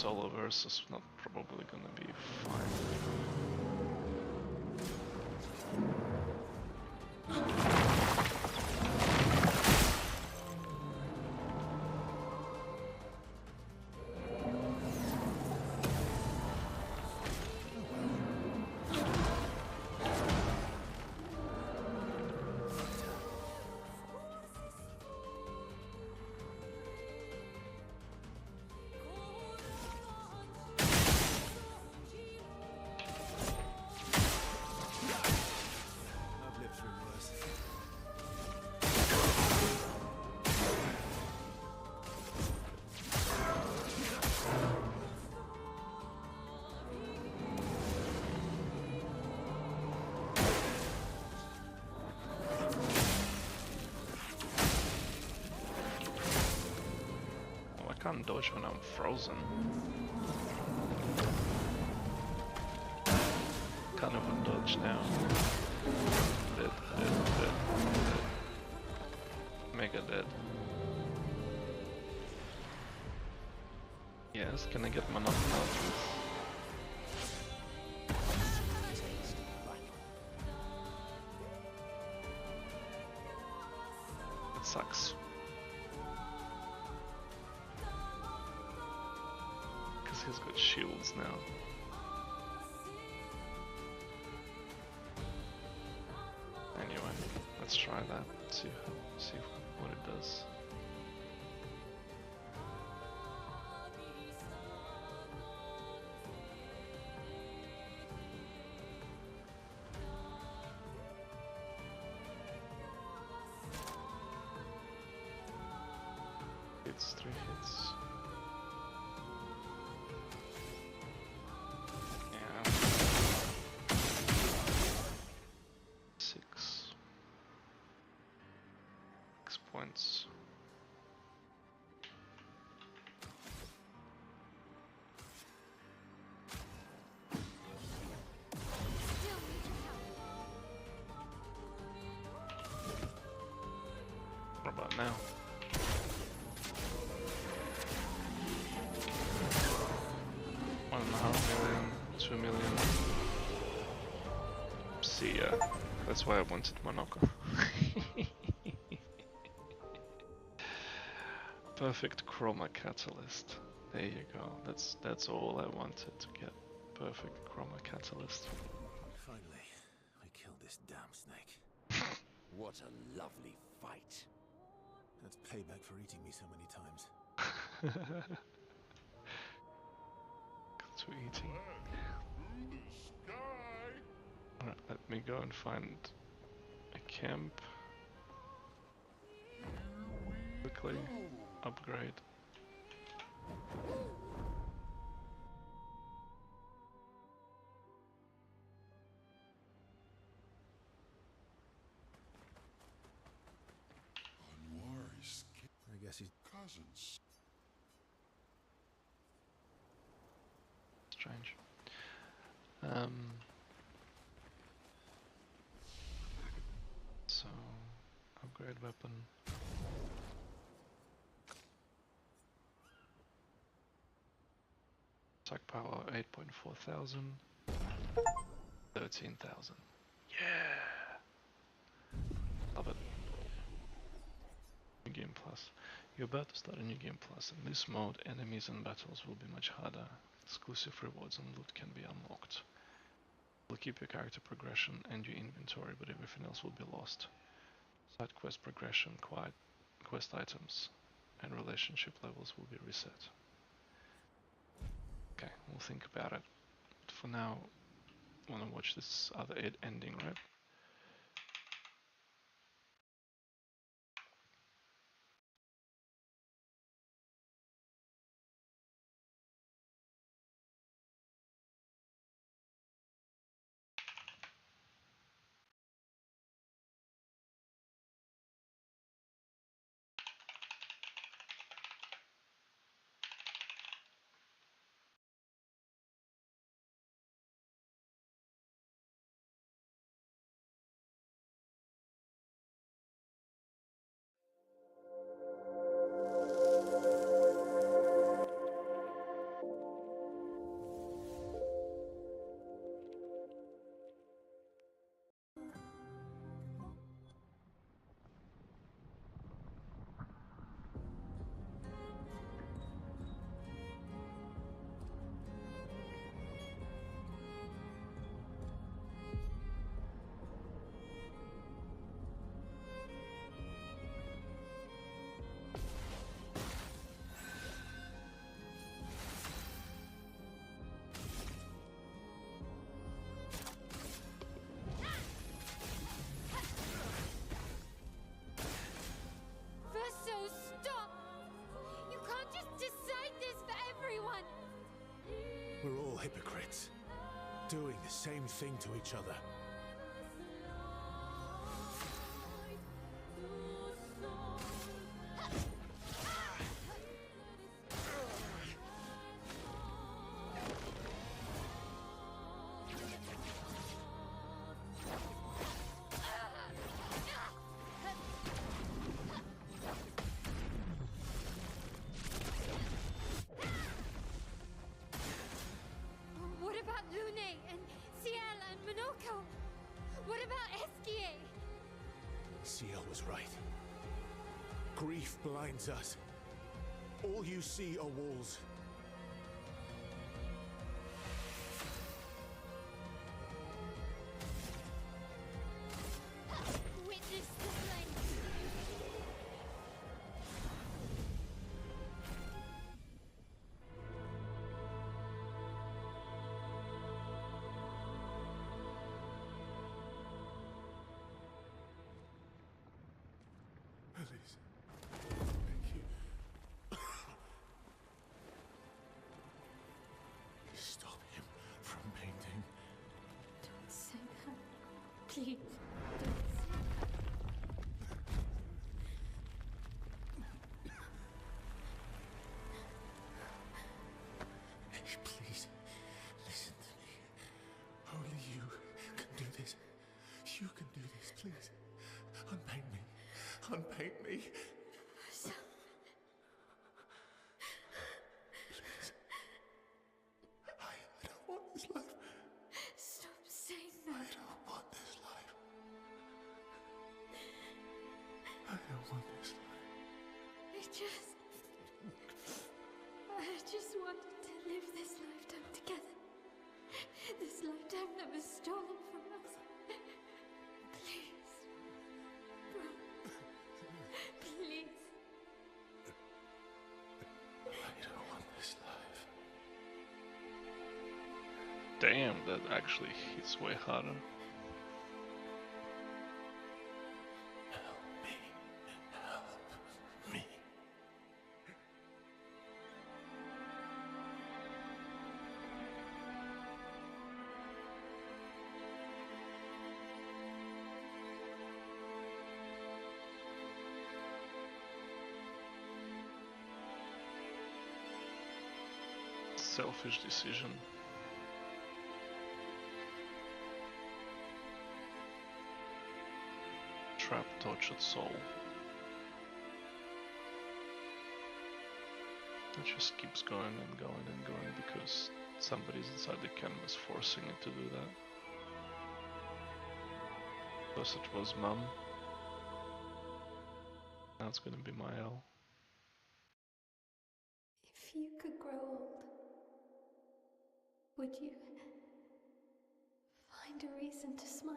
solo versus not probably gonna be fine. I've lived through worse. Oh, I can't dodge when I'm frozen. Can't even dodge now. Dead, dead, dead, dead. Mega dead. Yes, can I get my knock out, please? That sucks. Because he's got shields now. Anyway, let's try that. See what it does. It's 3 hits. Yeah. 6 points. What about now? $1.5 million, 2 million. See ya. That's why I wanted Monaco. Perfect chroma catalyst. There you go. That's all I wanted to get. Perfect chroma catalyst. Finally, I killed this damn snake. What a lovely fight. That's payback for eating me so many times. To eating. Through the sky. Alright, let me go and find a camp. Quickly upgrade. Anwar is I guess he's cousins. Strange. So upgrade weapon. Attack power 8.4 thousand. 13,000. Yeah! Love it. New Game Plus. You're about to start a new Game Plus. In this mode, enemies and battles will be much harder. Exclusive rewards and loot can be unlocked. Will keep your character progression and your inventory, but everything else will be lost. Side quest progression, quest items, and relationship levels will be reset. Okay, we'll think about it. But for now, I want to watch this other ending, right? hypocrites, doing the same thing to each other. What about Lune and Ciel and Minoko? What about Eskie? Ciel was right. Grief blinds us. All you see are walls. Witness the flame. Please. Thank you. Stop him from painting. Don't say that. Please. Don't say that. Hey, please, listen to me. Only you can do this. You can do this, please. Unpaint me. Unpaint me. So, Please. I don't want this life. stop saying I that. don't want this life. I don't want this life. I just wanted to live this lifetime together. This lifetime that was stolen from us. Please. Bro. Please. I don't want this life. Damn, that actually hits way harder. Help me. Help me. Selfish decision. Trapped, tortured soul. It just keeps going and going and going because somebody's inside the canvas forcing it to do that. First it was Mum. Now it's gonna be Mael. If you could grow old, would you find a reason to smile?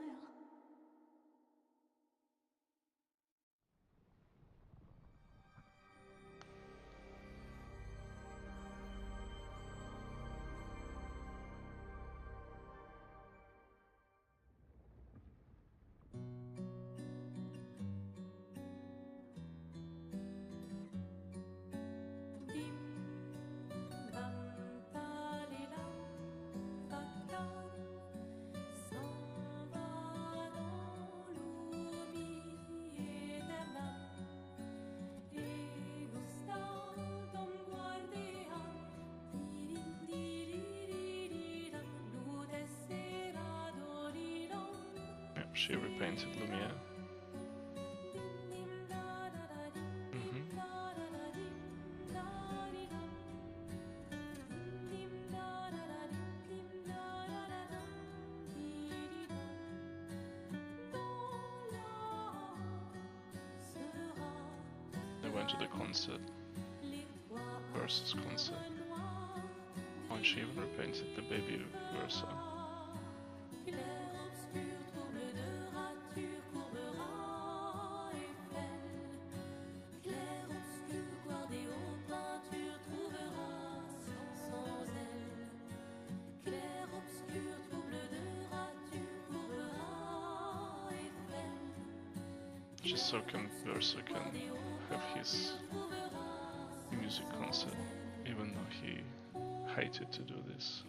She repainted Lumiere. They went to the concert, Versus concert. Oh, and she even repainted the baby Versa. Just so Versa can have his music concert, even though he hated to do this.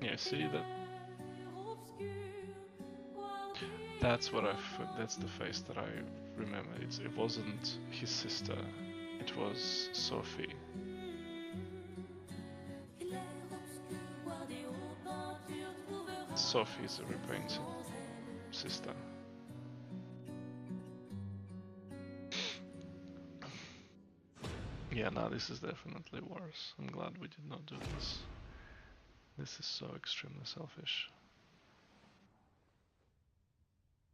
Yeah, see that? That's what that's the face that I remember. It wasn't his sister, it was Sophie. Sophie's a repainted sister. Yeah, now this is definitely worse. I'm glad we did not do this. This is so extremely selfish.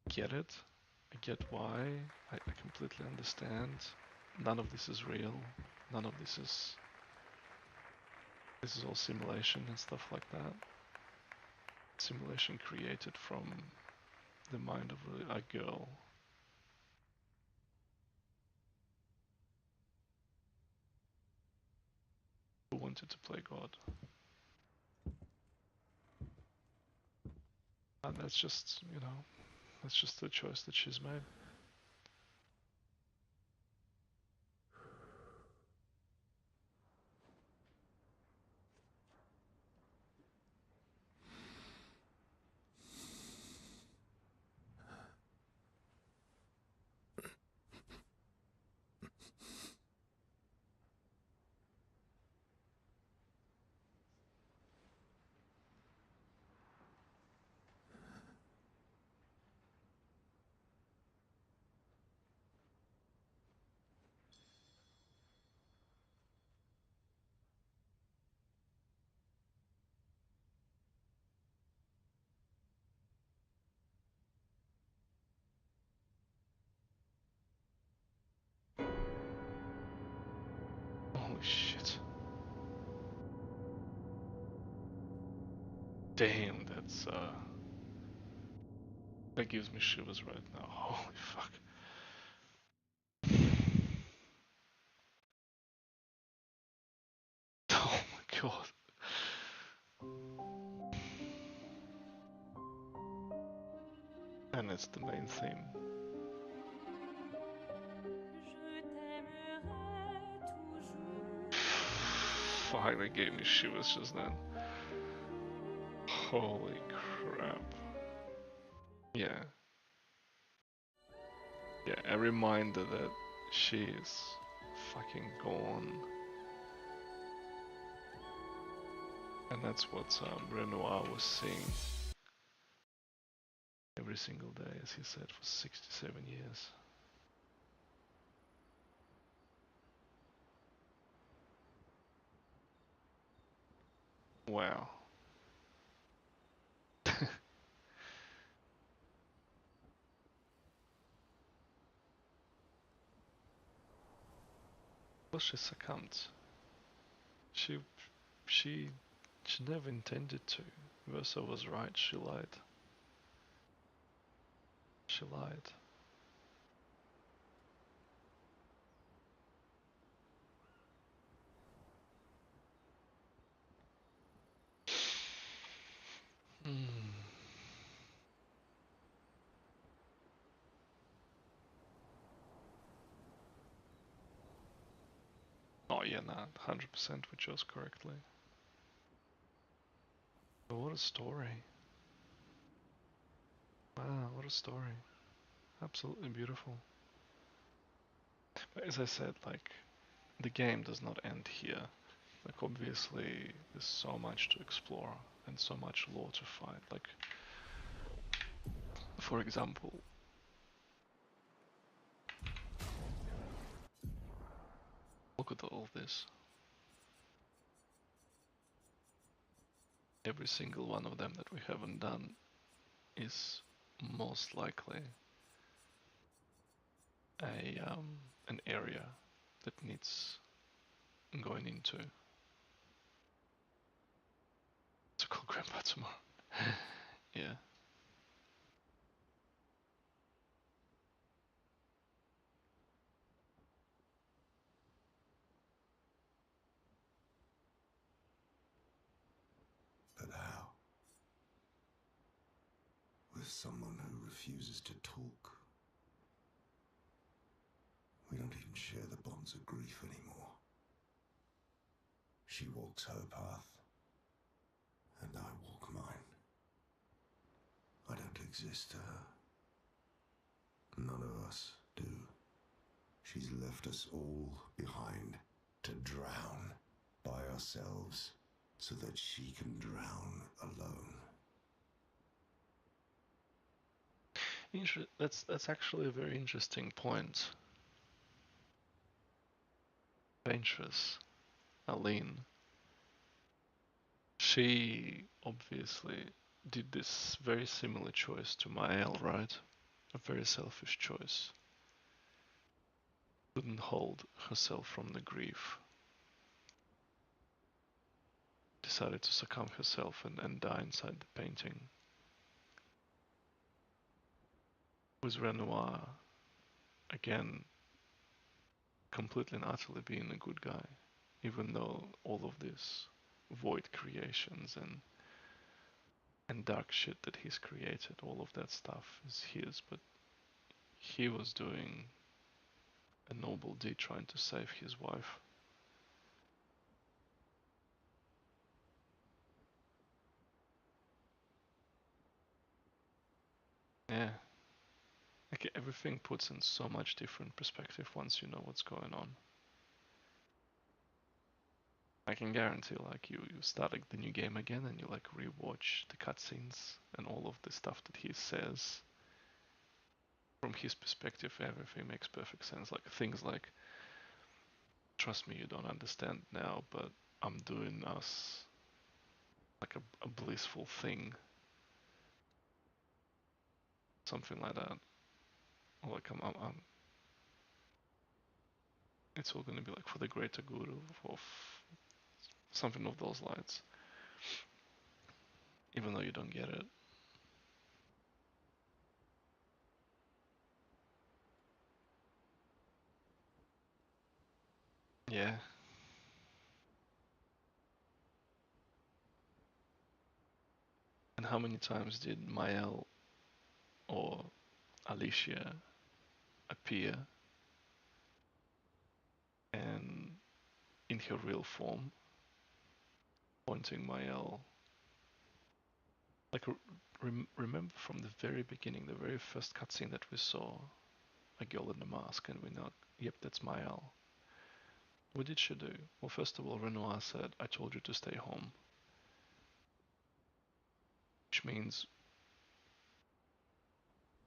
Get it? I get why. I completely understand. None of this is real. None of this is... This is all simulation and stuff like that. Simulation created from the mind of a girl. Who wanted to play God. And that's just, you know, that's just the choice that she's made. Holy shit. Damn, that's that gives me shivers right now. Holy fuck. Oh my god. And it's the main theme. Fuck, that gave me shivers just then. Holy crap. Yeah. Yeah, a reminder that she is fucking gone. And that's what Renoir was seeing every single day, as he said, for 67 years. Wow. Well, she succumbed. She never intended to. Versa was right, she lied. She lied. Oh yeah, nah, 100% we chose correctly. But what a story. Wow, what a story. Absolutely beautiful. But as I said, like, the game does not end here. Like, obviously, there's so much to explore and so much lore to find. Like, for example, look at all this. Every single one of them that we haven't done is most likely an area that needs going into. To call Grandpa tomorrow. Yeah. But how? With someone who refuses to talk. We don't even share the bonds of grief anymore. She walks her path, and I walk mine. I don't exist to her. None of us do. She's left us all behind to drown by ourselves so that she can drown alone. That's actually a very interesting point. Ventress, Aline, she obviously did this very similar choice to Mael, right? A very selfish choice. Couldn't hold herself from the grief. Decided to succumb herself and die inside the painting. With Renoir, again, completely and utterly being a good guy, even though all of this void creations and dark shit that he's created, all of that stuff is his, but he was doing a noble deed trying to save his wife. Yeah. Like everything puts in so much different perspective once you know what's going on. I can guarantee like you start like the new game again and you like rewatch the cutscenes and all of the stuff that he says. From his perspective, everything makes perfect sense. Like things like, trust me, you don't understand now, but I'm doing us like a blissful thing. Something like that. Or like I'm it's all gonna be like for the greater good of something of those lines. Even though you don't get it. Yeah. And how many times did Mael or Alicia appear and in her real form, pointing Mael? Like, remember from the very beginning, the very first cutscene that we saw, a girl in a mask, and we know, yep, that's Mael. What did she do? Well, first of all, Renoir said, I told you to stay home. Which means,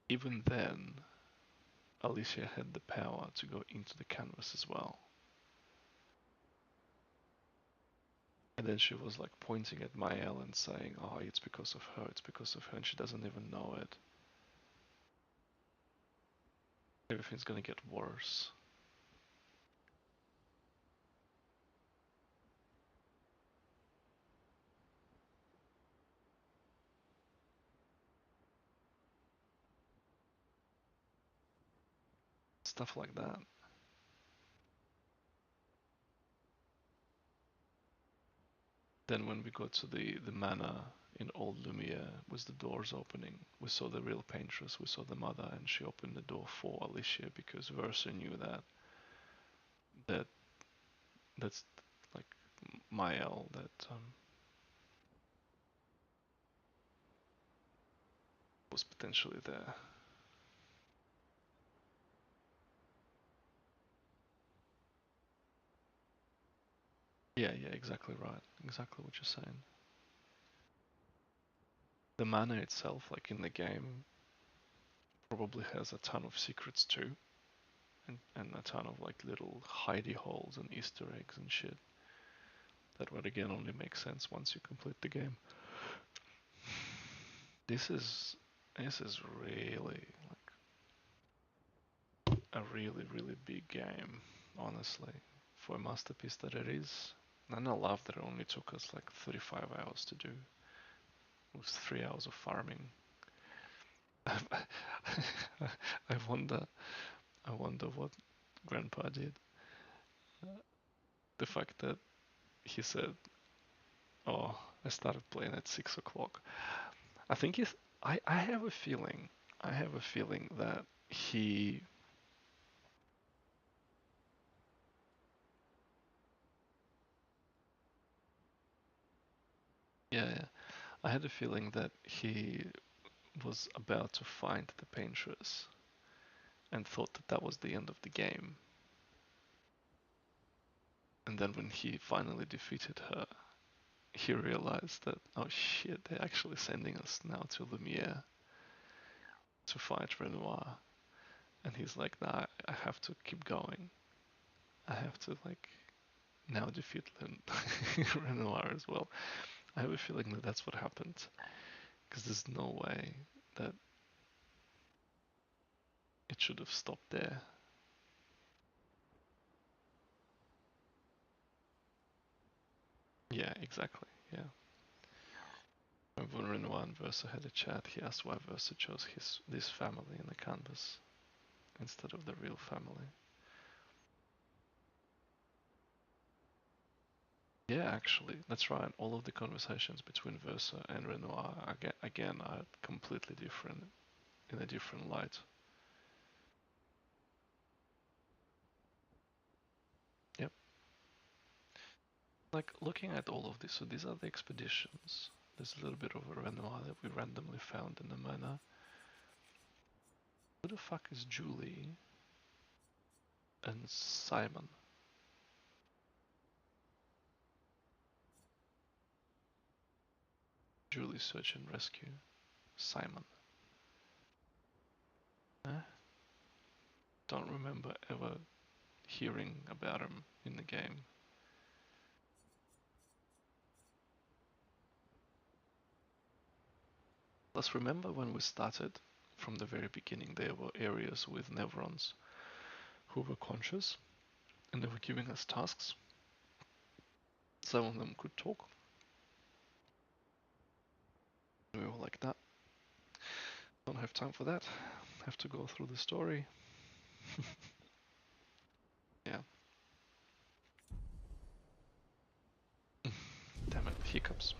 even then, Alicia had the power to go into the canvas as well. And then she was like pointing at Mael and saying, oh, it's because of her, and she doesn't even know it. Everything's gonna get worse. Stuff like that. Then when we got to the manor in Old Lumiere with the doors opening, we saw the real paintress, we saw the mother, and she opened the door for Alicia because Versa knew that's like Mael that was potentially there. Yeah, exactly right. Exactly what you're saying. The manor itself, like in the game, probably has a ton of secrets too. And a ton of like little hidey holes and Easter eggs and shit. That would again only make sense once you complete the game. This is really like a really big game, honestly, for a masterpiece that it is. And I love that it only took us like 35 hours to do. It was 3 hours of farming. I wonder what Grandpa did. The fact that he said, "Oh, I started playing at 6 o'clock." I think I have a feeling. I have a feeling that he. Yeah, yeah. I had a feeling that he was about to find the paintress and thought that that was the end of the game. And then when he finally defeated her, he realized that, oh shit, they're actually sending us now to Lumiere to fight Renoir. And he's like, nah, I have to keep going. I have to, like, now defeat Renoir as well. I have a feeling that that's what happened. Because there's no way that it should have stopped there. Yeah, exactly, yeah. When Renoir and Versa had a chat, he asked why Versa chose this family in the canvas instead of the real family. Yeah, actually, that's right. All of the conversations between Versa and Renoir again are completely different, in a different light. Yep. Like, looking at all of this, so these are the expeditions. There's a little bit of a Renoir that we randomly found in the manor. Who the fuck is Julie and Simon? Julie search and rescue. Simon. Don't remember ever hearing about him in the game. Let's remember when we started, from the very beginning, there were areas with Nevrons who were conscious, and they were giving us tasks. Some of them could talk. We were like, nah, don't have time for that. Have to go through the story. Yeah. Damn it, hiccups.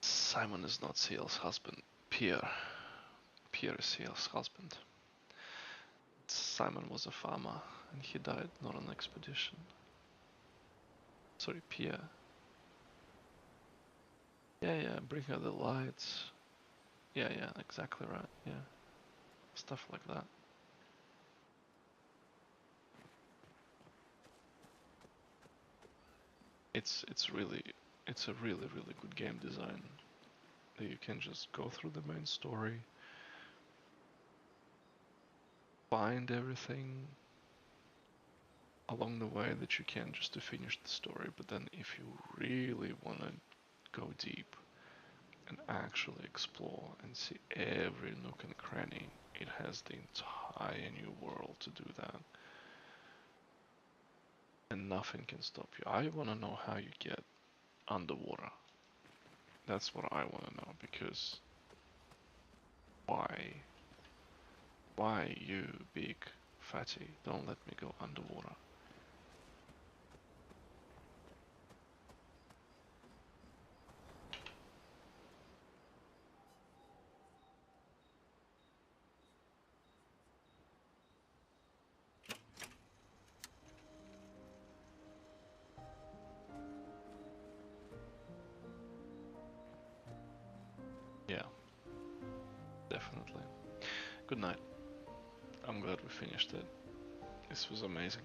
Simon is not Ciel's husband. Pierre. Pierre is Ciel's husband. Simon was a farmer, and he died not on expedition. Sorry, Pierre. Yeah, bring her the lights. Yeah, exactly right, yeah. Stuff like that. It's a really good game design. That you can just go through the main story, find everything along the way that you can just to finish the story, but then if you really want to go deep and actually explore and see every nook and cranny, it has the entire new world to do that. And nothing can stop you. I want to know how you get underwater. That's what I want to know, because why? Why, you big fatty, don't let me go underwater? Yeah, definitely. Good night. I'm glad we finished it. This was amazing.